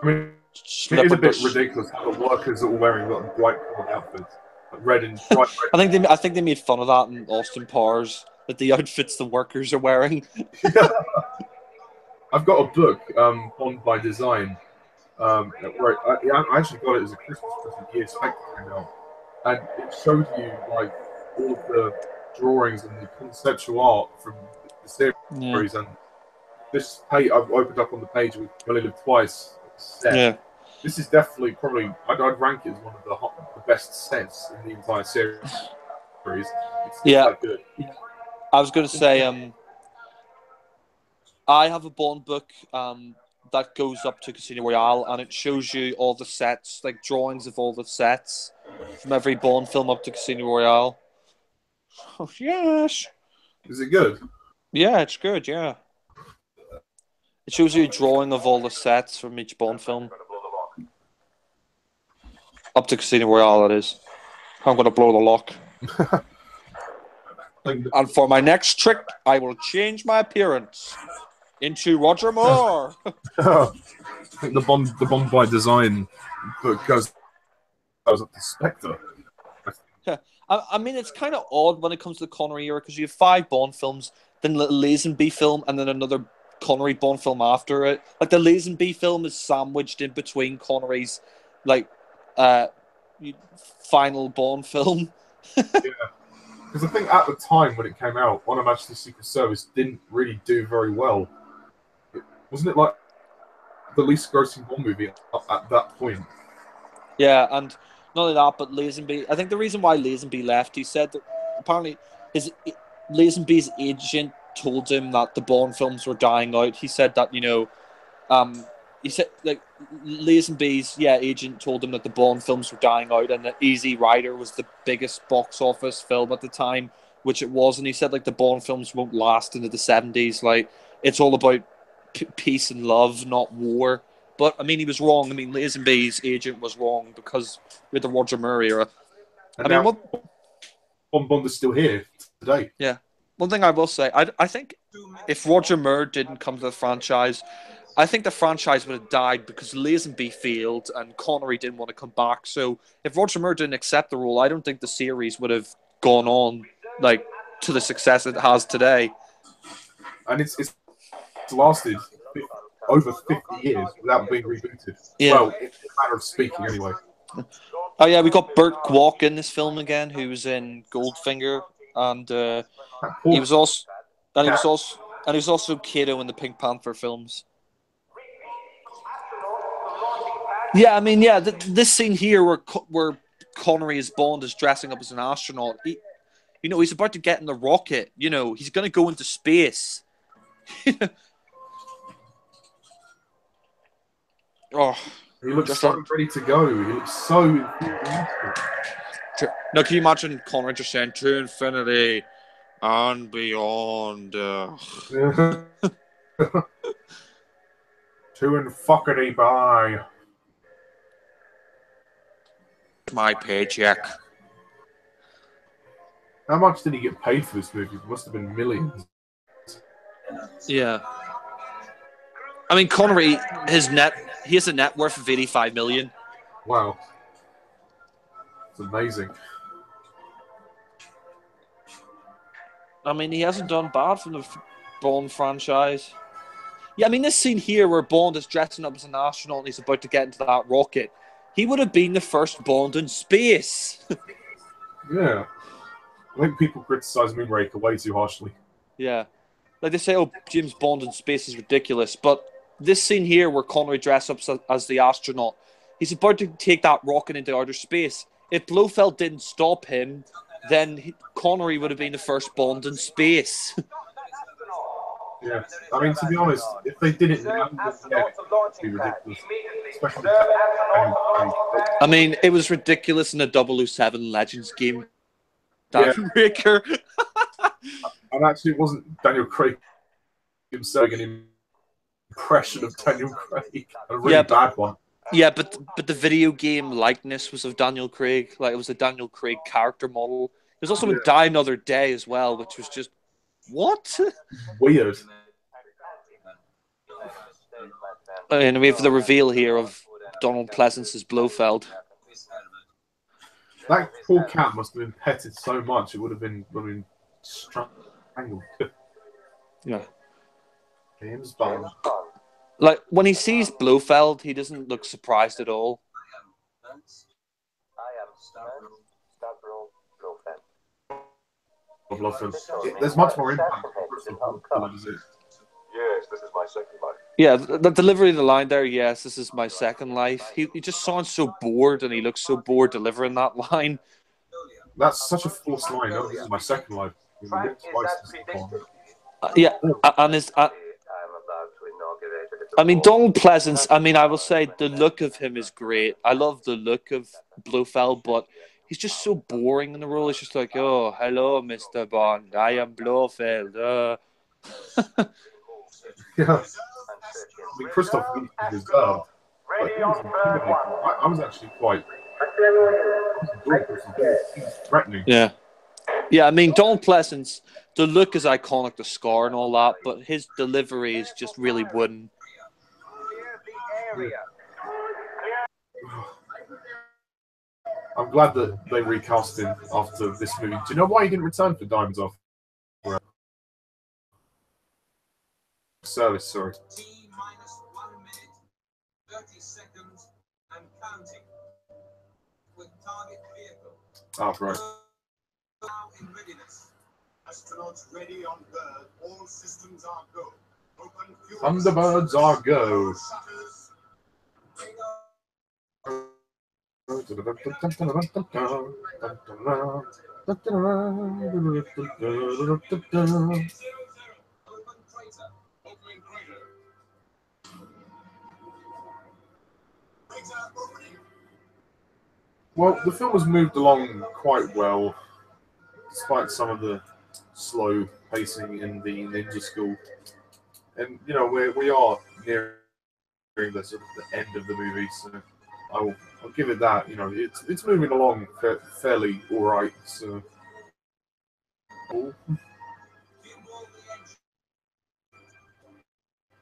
mean, slip it is a bit this. ridiculous how the workers are all wearing bright colored outfits, like red and bright red. I think they made fun of that in Austin Powers, that the outfits the workers are wearing. I've got a book, Bond by Design. Where I actually got it as a Christmas present years back came out, and it showed you like all of the drawings and the conceptual art from the series. And this page I've opened up on the page with "Only Live Twice" set. Yeah. This is definitely probably I'd rank it as one of the best sets in the entire series. It's quite good. I was going to say, I have a Bond book that goes up to Casino Royale, and it shows you all the sets, like drawings of all the sets from every Bond film up to Casino Royale. Oh, yes. Is it good? Yeah, it's good, yeah. It shows you a drawing of all the sets from each Bond film. Up to Casino Royale, that is. I'm going to blow the lock. And for my next trick, I will change my appearance into Roger Moore. I think the Bond by Design book goes up to Spectre. Yeah. I mean, it's kind of odd when it comes to the Connery era because you have 5 Bond films, then a Lazenby film, and then another Connery Bond film after it. Like the Lazenby film is sandwiched in between Connery's final Bond film. Yeah. Because I think at the time when it came out, On Her Majesty's Secret Service didn't really do very well. Wasn't it like the least grossing Bond movie at that point? Yeah, and not only that, but Lazenby. I think the reason why Lazenby left, he said that apparently Lazenby's agent told him that the Bond films were dying out. He said that he said like Lazenby's agent told him that the Bond films were dying out and that Easy Rider was the biggest box office film at the time, which it was. And he said like the Bond films won't last into the 70s. Like it's all about peace and love, not war. But I mean, he was wrong. I mean, Lazenby's agent was wrong because with the Roger Moore era. And I mean, Bond is still here today. Yeah. One thing I will say, I think if Roger Moore didn't come to the franchise, I think the franchise would have died because Lazenby failed and Connery didn't want to come back. So if Roger Moore didn't accept the role, I don't think the series would have gone on like to the success it has today. And it's lasted over 50 years without being rebooted. Yeah. Well, in a matter of speaking, anyway. Oh yeah, we got Burt Kwok in this film again, who was in Goldfinger, and he was also Kato in the Pink Panther films. Yeah, I mean, this scene here where Connery as Bond is dressing up as an astronaut, he's about to get in the rocket. He's going to go into space. Oh, he looks so ready to go. He looks so enthusiastic. Now, can you imagine Connery just saying to infinity and beyond? To and fuckity bye. My paycheck. How much did he get paid for this movie? It must have been millions. Yeah. I mean, Connery, he has a net worth of 85 million. Wow. It's amazing. I mean, he hasn't done bad from the Bond franchise. Yeah, I mean, this scene here where Bond is dressing up as an astronaut and he's about to get into that rocket, he would have been the first Bond in space. Yeah. I think people criticize Moonraker way too harshly. Yeah. Like they say, oh, James Bond in space is ridiculous. But this scene here where Connery dresses up as the astronaut, he's about to take that rocket into outer space. If Blofeld didn't stop him, then Connery would have been the first Bond in space. Yeah. I mean, to be honest, if they did it now, it would be ridiculous. Especially I mean, it was ridiculous in the 007 Legends game. Daniel Raker. And actually, it wasn't Daniel Craig himself an impression of Daniel Craig. A really bad one. Yeah, but the video game likeness was of Daniel Craig. Like, it was a Daniel Craig character model. There's also a Die Another Day as well, which was just what? Weird. And we have the reveal here of Donald Pleasance as Blofeld. That poor cat must have been petted so much it would have been strangled. Yeah. James Bond. Like, when he sees Blofeld, he doesn't look surprised at all. There's much more impact. Yes, this is my second life. Yeah, the delivery of the line there, yes, this is my second life. He just sounds so bored, and he looks so bored delivering that line. That's such a forced line. Oh, this is my second life. Yeah, and his... I mean, Donald Pleasance, I mean, I will say the look of him is great. I love the look of Blofeld, but he's just so boring in the role. It's just like, oh, hello, Mr. Bond. I am Blofeld. Yeah. I mean, Christoph is I was actually quite threatening. Yeah. Yeah, I mean, Donald Pleasance, the look is iconic, the scar and all that, but his delivery is just really wooden. I'm glad that they recast him after this movie. Do you know why he didn't return for Diamonds Off? Service, sorry. T-minus 1 minute, 30 seconds, and counting. With target vehicle. Oh, right. Now in readiness. Astronauts ready on bird. All systems are go. Open fuel. Thunderbirds are go. Well, the film has moved along quite well, despite some of the slow pacing in the ninja school. And you know, we are nearing the sort of the end of the movie, so I'll give it that. You know, it's moving along fairly all right. So. Cool.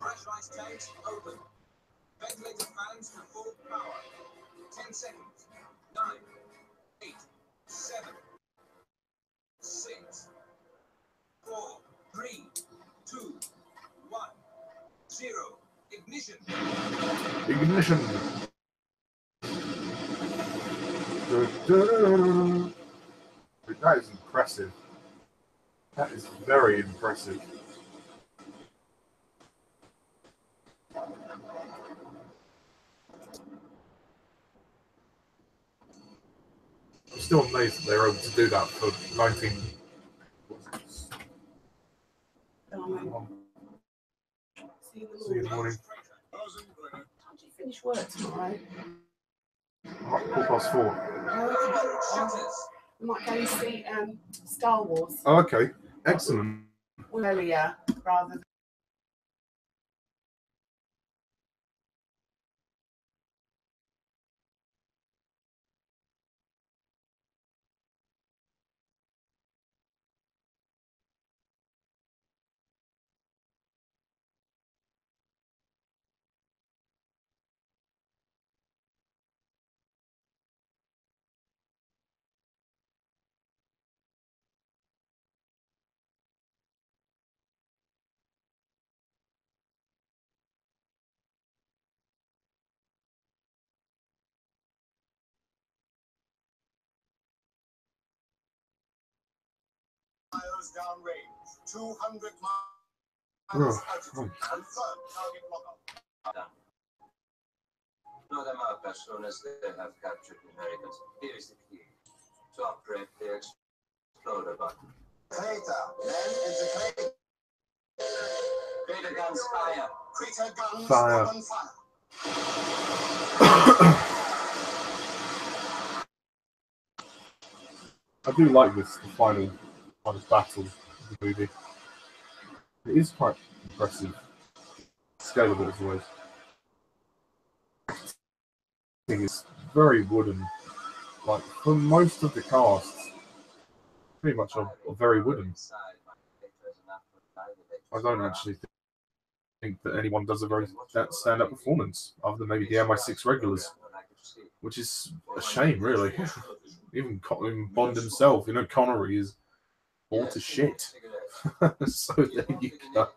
Pressurized tanks open. Ventilator fans to full power. 10 seconds. 9, 8, 7, 6, 4, 3, 2, 1, 0. Ignition. Ignition. That is impressive. That is very impressive. I'm still amazed that they were able to do that for 19. See you in the morning. Can't you finish work tomorrow? 4:04. We might go and see Star Wars. Oh, okay. Excellent. Earlier rather than kilometers downrange, 200 miles altitude. Confirmed target lockout. Blow them up as soon as they have captured the Americans. Here is the key. To operate the exploder button. Crater. Men into crater. Crater guns fire. Crater guns Fire. open fire. I do like this, the final battle of the movie. It is quite impressive. Scale of it as always. I think it's very wooden. Like, for most of the cast, pretty much are very wooden. I don't actually think that anyone does a very stand-up performance, other than maybe the MI6 regulars, which is a shame, really. Even Bond himself, Connery is all to shit. So there you go.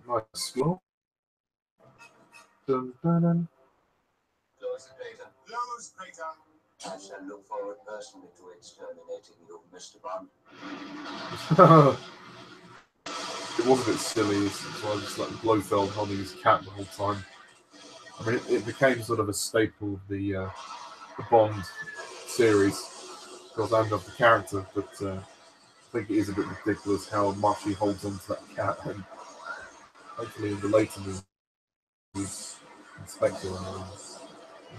Nice floor. Dun, dun, dun. Close the crater. Close crater. I shall look forward personally to exterminating you, Mr. Bond. It was a bit silly, so I just like Blofeld holding his cat the whole time. I mean, it became sort of a staple of the Bond series, because I love the character, but I think it is a bit ridiculous how much he holds on to that cat, and hopefully in the later movies, Inspector and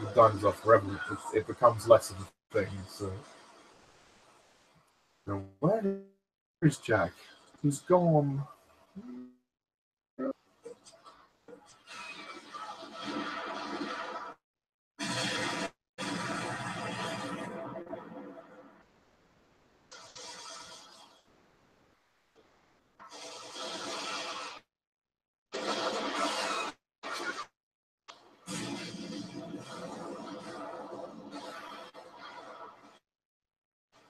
the Diamonds Are Forever, it becomes less of a thing. So, now where is Jack? He's gone.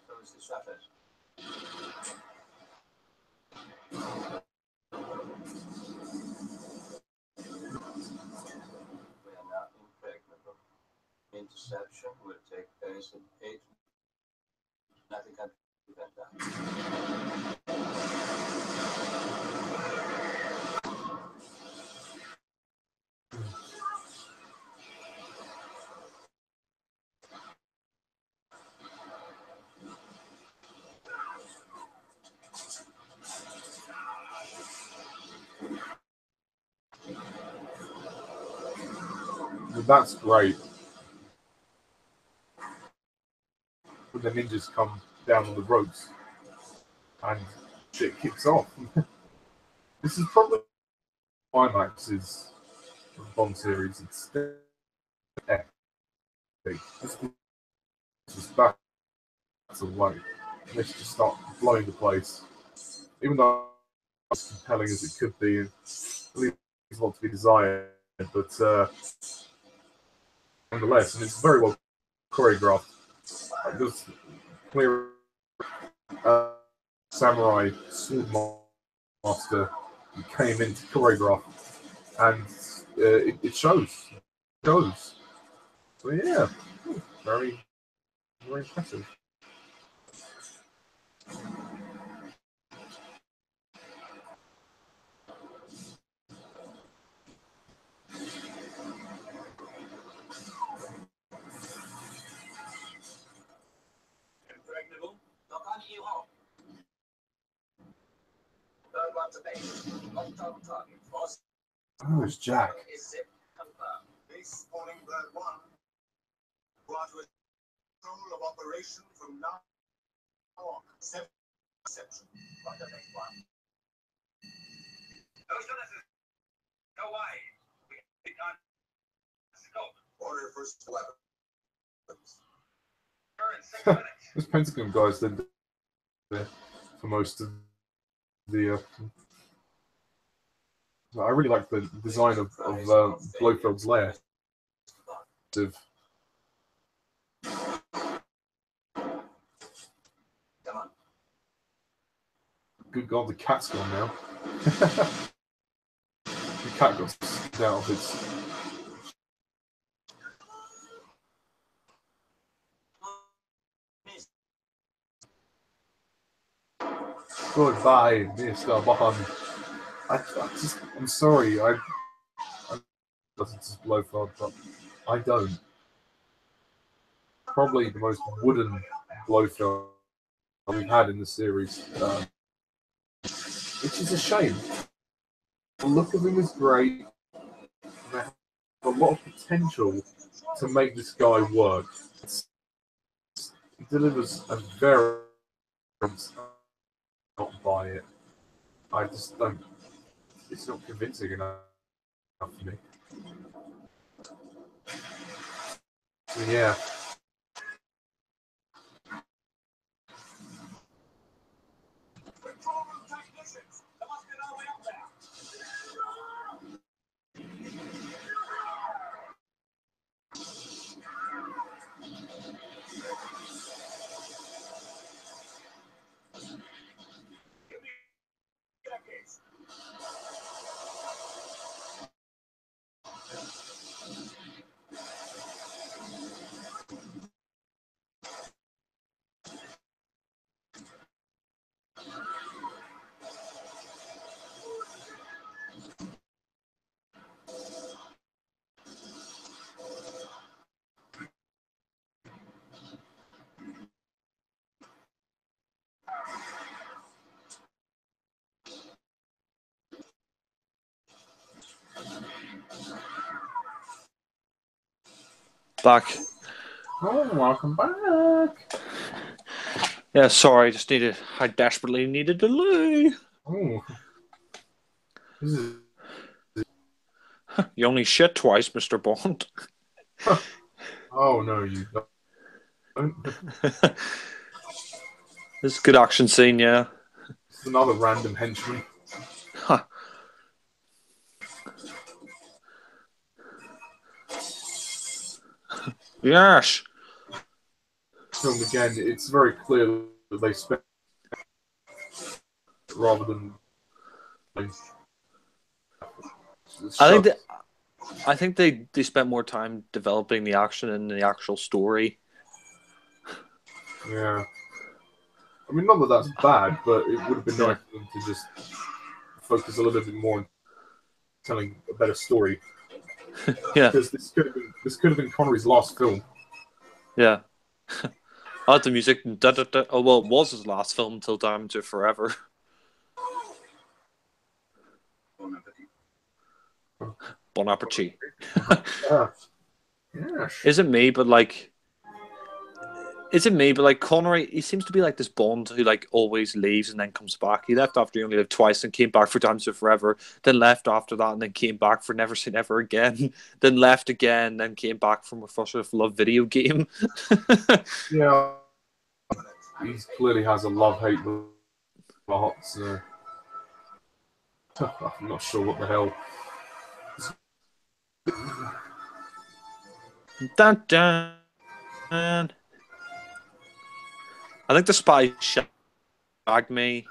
Close the shutters. We are now impregnable. Interception will take place in 8 minutes. Nothing can prevent that. Well, that's great. When the ninjas come down on the ropes and shit kicks off. This is probably climaxes of the Bond series. It's epic. This is back to way. They should just start blowing the place. Even though as compelling as it could be, and leaves a lot to be desired, but nonetheless, and it's very well choreographed. There's clear samurai sword master who came in to choreograph, and it shows. It shows. So yeah, very, very impressive. Impregnable. Lock on E-Hawk. Third one to base. Locked on target. Force Oh, it's Jack. is zip. Confirmed. Base spawning bird 1. Go out with control of operation from now on. 7 perception. Roger, base 1. Those units go wide. We can't scope. Order first weapons. This Pentagon guy's then there for most of the. I really like the design of Blofeld's lair. Come on. Good God, the cat's gone now. The cat got sucked out of its. Goodbye, Mr. Bond. I'm sorry. I listen to Blofeld, but I don't. Probably the most wooden Blofeld we've had in the series, which is a shame. The look of him is great. They have a lot of potential to make this guy work. He delivers a very not buy it. I just don't. It's not convincing enough for me. So yeah. Control room technicians. There must be no way up there. Decades. Back. Oh, welcome back. Yeah, sorry, I desperately needed to loo. Oh. This is You only shit twice, Mr. Bond. oh no, you don't. This is a good action scene, yeah. This is another random henchman. Huh. Yes. Film again, it's very clear that they spent rather than. I think they spent more time developing the action and the actual story. Yeah. I mean, not that that's bad, but it would have been nice for them to just focus a little bit more on telling a better story. Yeah. Because this could have been Connery's last film. Yeah. I like the music. Da, da, da. Oh, well, it was his last film until Diamonds Are Forever. Bon appetit. Yeah. Yeah. Is it me, but like Connery, he seems to be like this Bond who like always leaves and then comes back. He left after He Only Lived Twice and came back for Diamonds Are Forever, then left after that and then came back for Never Say Never Again, then left again, then came back from a First of Love video game. Yeah. He clearly has a love-hate plot, so I'm not sure what the hell. Dun, dun, dun. I think the spy shagged me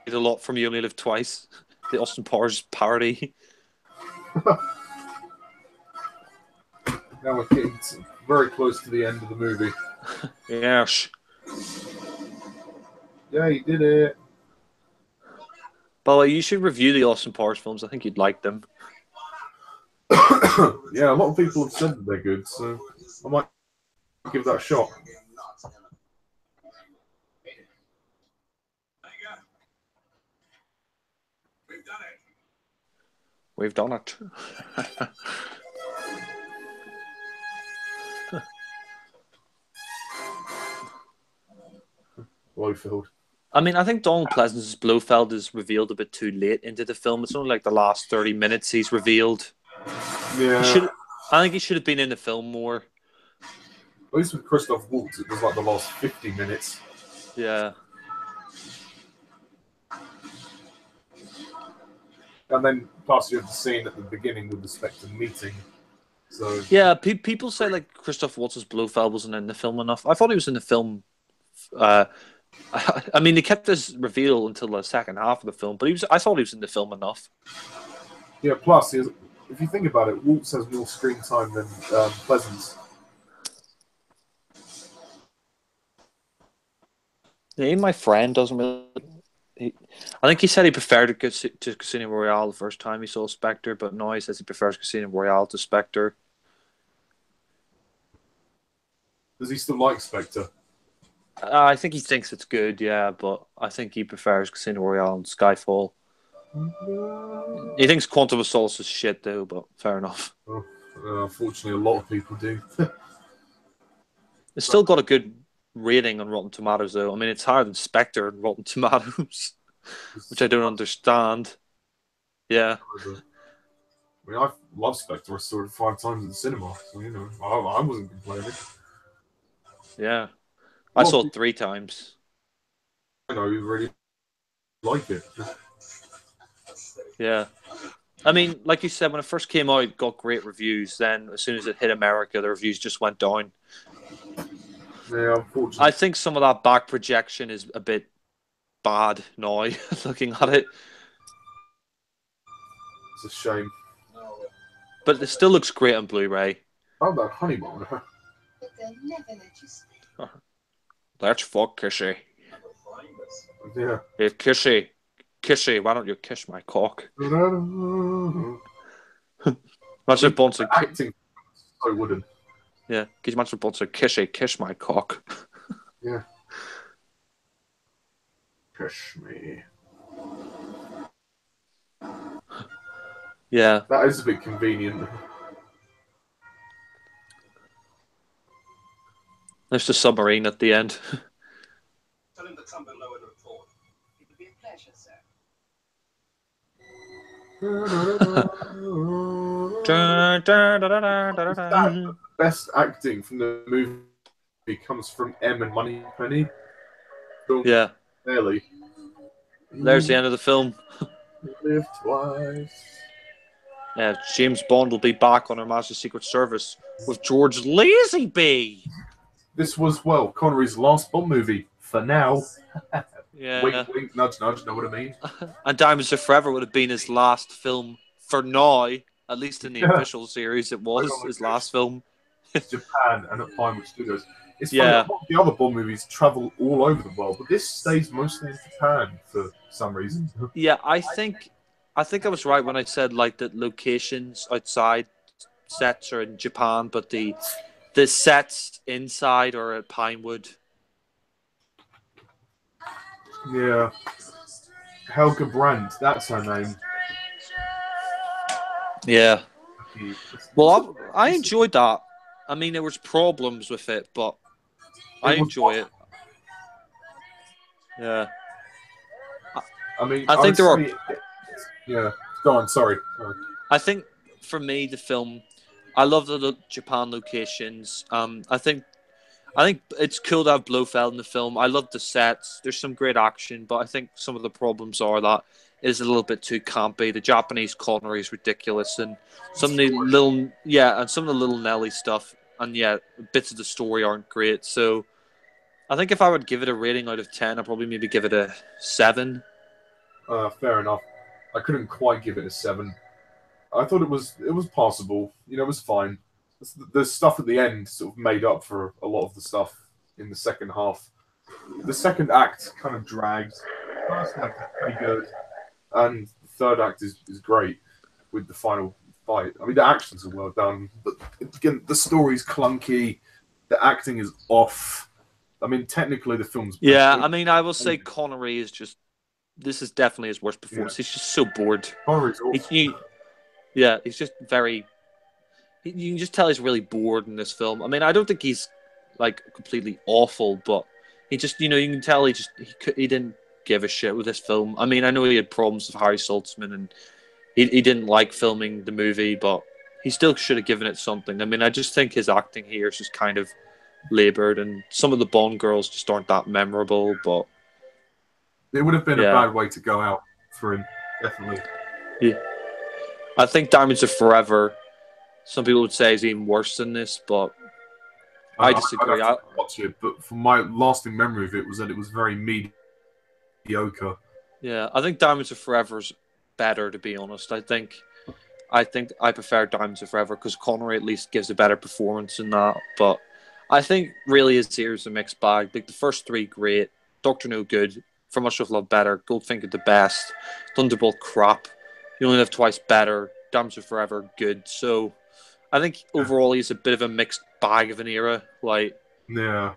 a lot from You Only Live Twice. The Austin Powers parody. Now we're getting very close to the end of the movie. Yes. Yeah, he did it. By the way, you should review the Austin Powers films. I think you'd like them. Yeah, a lot of people have said that they're good, so I might give that a shot. We've done it. We've done it. Blofeld. I mean, I think Donald Pleasance's Blofeld is revealed a bit too late into the film. It's only like the last 30 minutes he's revealed. Yeah. I think he should have been in the film more. At least with Christoph Waltz, it was like the last 50 minutes. Yeah. And then, plus, you have the scene at the beginning with the Spectre meeting. So Yeah, people say like Christoph Waltz's Blofeld wasn't in the film enough. I thought he was in the film. I mean, they kept this reveal until the second half of the film, but I thought he was in the film enough. yeah, plus, if you think about it, Waltz has more screen time than Pleasance. Yeah, my friend doesn't really. I think he said he preferred to Casino Royale the first time he saw Spectre, but now he says he prefers Casino Royale to Spectre. Does he still like Spectre? I think he thinks it's good, yeah, but I think he prefers Casino Royale and Skyfall. He thinks Quantum of Solace is shit, though, but fair enough. Unfortunately, a lot of people do. It's still got a good rating on Rotten Tomatoes, though. I mean, it's higher than Spectre on Rotten Tomatoes, which I don't understand. Yeah. I mean, I love Spectre. I saw it 5 times in the cinema, so, you know, I wasn't complaining. Yeah. I saw it 3 times. I know, you really like it. Yeah. I mean, like you said, when it first came out, it got great reviews. Then, as soon as it hit America, the reviews just went down. Yeah, unfortunately. I think some of that back projection is a bit bad now, looking at it. It's a shame. But it still looks great on Blu-ray. How about Honeymoon? But they'll never let you sleep. Let's fuck Kissy. Yeah. Hey, Kissy, why don't you kiss my cock? Imagine Imagine Bonds and acting so wooden. yeah, can you imagine Bonds and Kissy, kiss my cock? Yeah. Kiss me. Yeah. That is a bit convenient. There's the submarine at the end. Tell him to come below and report. It would be a pleasure, sir. The best acting from the movie comes from M and Moneypenny. Yeah. Barely. There's the end of the film. Live twice. Yeah, James Bond will be back on Her Majesty's Secret Service with George Lazenby. This was, well, Connery's last Bond movie. For now. Yeah. Wink, wink, nudge, nudge, know what I mean? And Diamonds Are Forever would have been his last film for now. At least in the official series, it was his last film. Japan and at Pinewood Studios. It's funny, Yeah. the other Bond movies travel all over the world, but this stays mostly in Japan for some reason. Yeah, I think I was right when I said like that locations outside sets are in Japan, but the sets inside are at Pinewood. Yeah. Helga Brandt, that's her name. Yeah. Well, I enjoyed that. I mean, there was problems with it, but I enjoy it. Yeah. I mean, I think there are. Yeah. Go on. Sorry. I think for me, the film, I love the Japan locations. I think it's cool to have Blofeld in the film. I love the sets. There's some great action, but I think some of the problems are that it is a little bit too campy. The Japanese Connery is ridiculous, and some of the little Nelly stuff, and bits of the story aren't great. So, I think if I would give it a rating out of 10, I'd probably maybe give it a 7. Fair enough. I couldn't quite give it a 7. I thought it was passable. You know, it was fine. The stuff at the end sort of made up for a lot of the stuff in the second half. The second act kind of dragged. The first act is pretty good, and the third act is great with the final fight. I mean, the actions are well done, but again, the story's clunky. The acting is off. I mean, technically, the film's Yeah, I mean, I will say Connery is just. This is definitely his worst performance. Yeah. He's just so bored. Connery's awful. He's just very. You can just tell he's really bored in this film. I mean, I don't think he's like completely awful, but he just, you can tell he didn't give a shit with this film. I mean, I know he had problems with Harry Saltzman and he didn't like filming the movie, but he still should have given it something. I mean, I just think his acting here is just kind of laboured, and some of the Bond girls just aren't that memorable. But It would have been a Yeah. bad way to go out for him, definitely. I think Diamonds Are Forever, some people would say, is even worse than this, but I disagree. I'd have to watch it, but from my lasting memory of it was that it was very mediocre. Yeah, I think Diamonds Are Forever's better, to be honest. I think I prefer Diamonds Are Forever because Connery at least gives a better performance in that. But I think really his series a mixed bag. Like the first three, great. Doctor No, good. For Much of Love, better. Goldfinger, the best. Thunderbolt, crap. You Only Live Twice, better. Diamonds Are Forever, good. So I think overall he's a bit of a mixed bag of an era. Like, Yeah.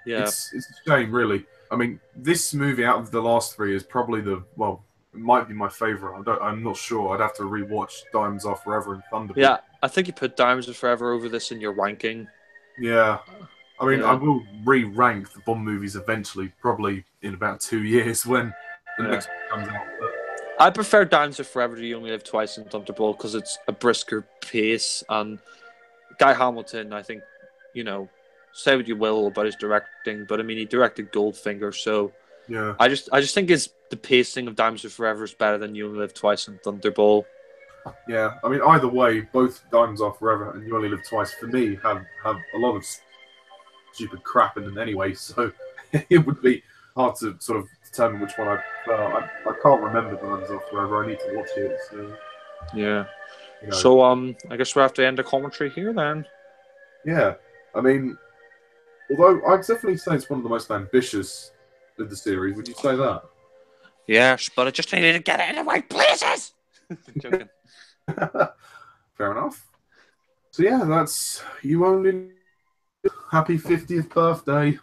yeah, It's a shame, really. I mean, this movie out of the last three is probably it might be my favourite. I'm not sure. I'd have to rewatch Diamonds Are Forever and Thunderbolt. yeah. I think you put Diamonds Are Forever over this in your ranking. Yeah. I mean, Yeah. I will re-rank the Bond movies eventually, probably in about 2 years when the next one comes out. But I prefer Diamonds Are Forever to You Only Live Twice in Thunderbolt because it's a brisker pace. And Guy Hamilton, I think, say what you will about his directing, but I mean, he directed Goldfinger, so yeah. I just think the pacing of Diamonds Are Forever is better than You Only Live Twice in Thunderbolt. Yeah, I mean, either way, both Diamonds Are Forever and You Only Live Twice, for me, have a lot of stupid crap in them anyway, so it would be hard to sort of determine which one I prefer. I can't remember Diamonds Are Forever. I need to watch it. So, Yeah. you know. So I guess we have to end the commentary here then. Yeah, I mean, although I'd definitely say it's one of the most ambitious of the series. Would you say that? Yes, but I just needed to get it in the right places. Joking. Fair enough. So yeah, that's You Only. Happy 50th birthday.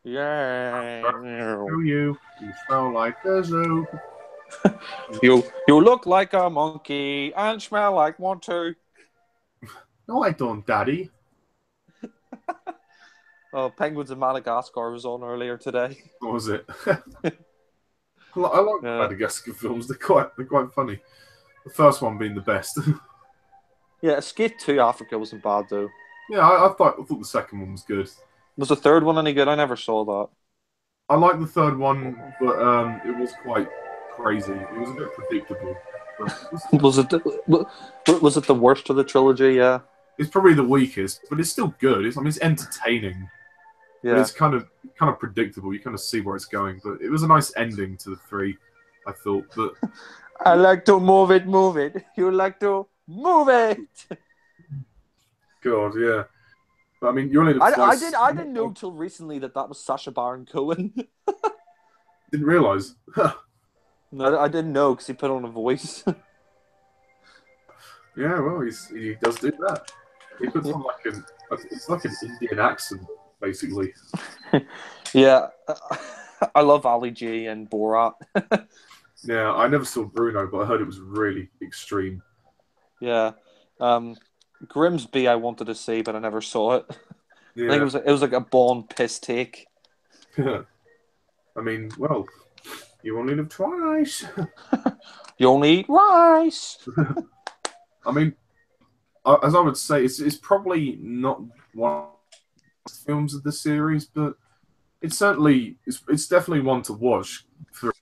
Yay. To you. You smell like a zoo. You look like a monkey and smell like one too. No, I don't, Daddy. Oh, Penguins of Madagascar was on earlier today. What was it? I like Madagascar films. They're quite funny. The first one being the best. Yeah, Escape to Africa wasn't bad though. Yeah, I thought the second one was good. Was the third one any good? I never saw that. I like the third one, but it was quite crazy. It was a bit predictable. But Was it the worst of the trilogy? Yeah. it's probably the weakest, but it's still good. It's entertaining. But Yeah. it's kind of predictable. You kind of see where it's going. But it was a nice ending to the three, I thought. But I like to move it. You like to move it. God, yeah. But I mean, you only I didn't know till recently that was Sacha Baron Cohen. Didn't realize. No, I didn't know because he put on a voice. Yeah, well, he does do that. He puts on it's like an Indian accent, basically. Yeah, I love Ali G and Borat. Yeah, I never saw Bruno, but I heard it was really extreme. Yeah, Grimsby I wanted to see, but I never saw it. Yeah. I think it was like a Bond piss take. I mean, well, you only live twice. You only eat rice. I mean, as I would say, it's probably not one of the films of the series, but it's definitely one to watch for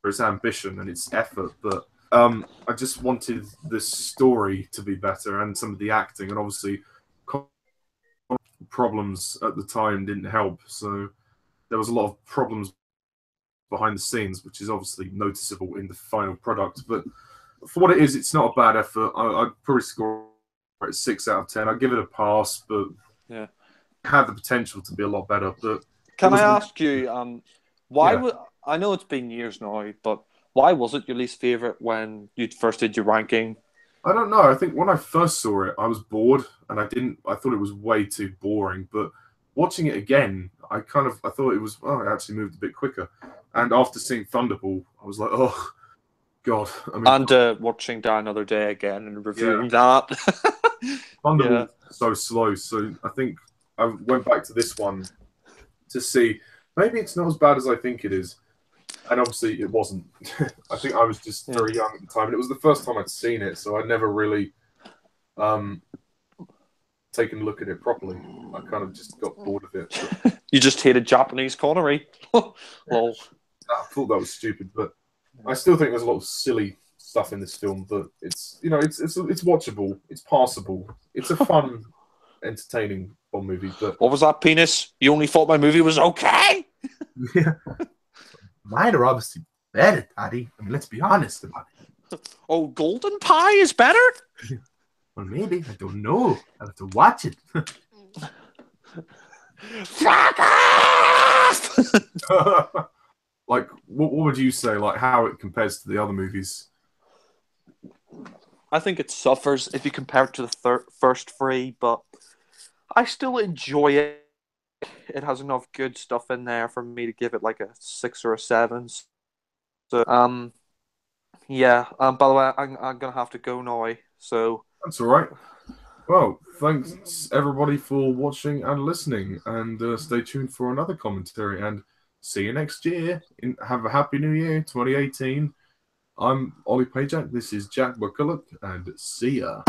its ambition and its effort. But I just wanted the story to be better and some of the acting, and obviously problems at the time didn't help. So there was a lot of problems behind the scenes, which is obviously noticeable in the final product. But for what it is, it's not a bad effort. I'd probably score it 6 out of 10. I'd give it a pass, but yeah, it had the potential to be a lot better. But can I ask you, why Yeah. I know it's been years now, but why was it your least favorite when you first did your ranking? I don't know. I think when I first saw it, I was bored, and I thought it was way too boring. But watching it again, I thought it was. Oh, it actually moved a bit quicker. And after seeing Thunderball, I was like, oh God. I mean, And watching Die Another Day again and reviewing that. Thunderball was so slow. So I think I went back to this one to see maybe it's not as bad as I think it is. And obviously it wasn't. I think I was just very young at the time, and it was the first time I'd seen it, so I never really taken a look at it properly. I kind of just got bored of it. But You just hated Japanese Connery. Lol. I thought that was stupid, but I still think there's a lot of silly stuff in this film. But it's it's watchable. It's passable. It's a fun, entertaining Bond movie. But What was that, penis? You only thought my movie was okay? Yeah. Mine are obviously better, Daddy. I mean, let's be honest about it. Oh, Golden Pie is better? Well, maybe. I don't know. I have to watch it. Fuck off! like, what would you say? Like, how it compares to the other movies? I think it suffers if you compare it to the first three, but I still enjoy it. It has enough good stuff in there for me to give it like a 6 or a 7. So, yeah. By the way, I'm gonna have to go now. So That's all right. Well, thanks everybody for watching and listening, and stay tuned for another commentary. And see you next year. Have a happy New Year, 2018. I'm Ollie Pajak. This is Jack McCullough, and see ya.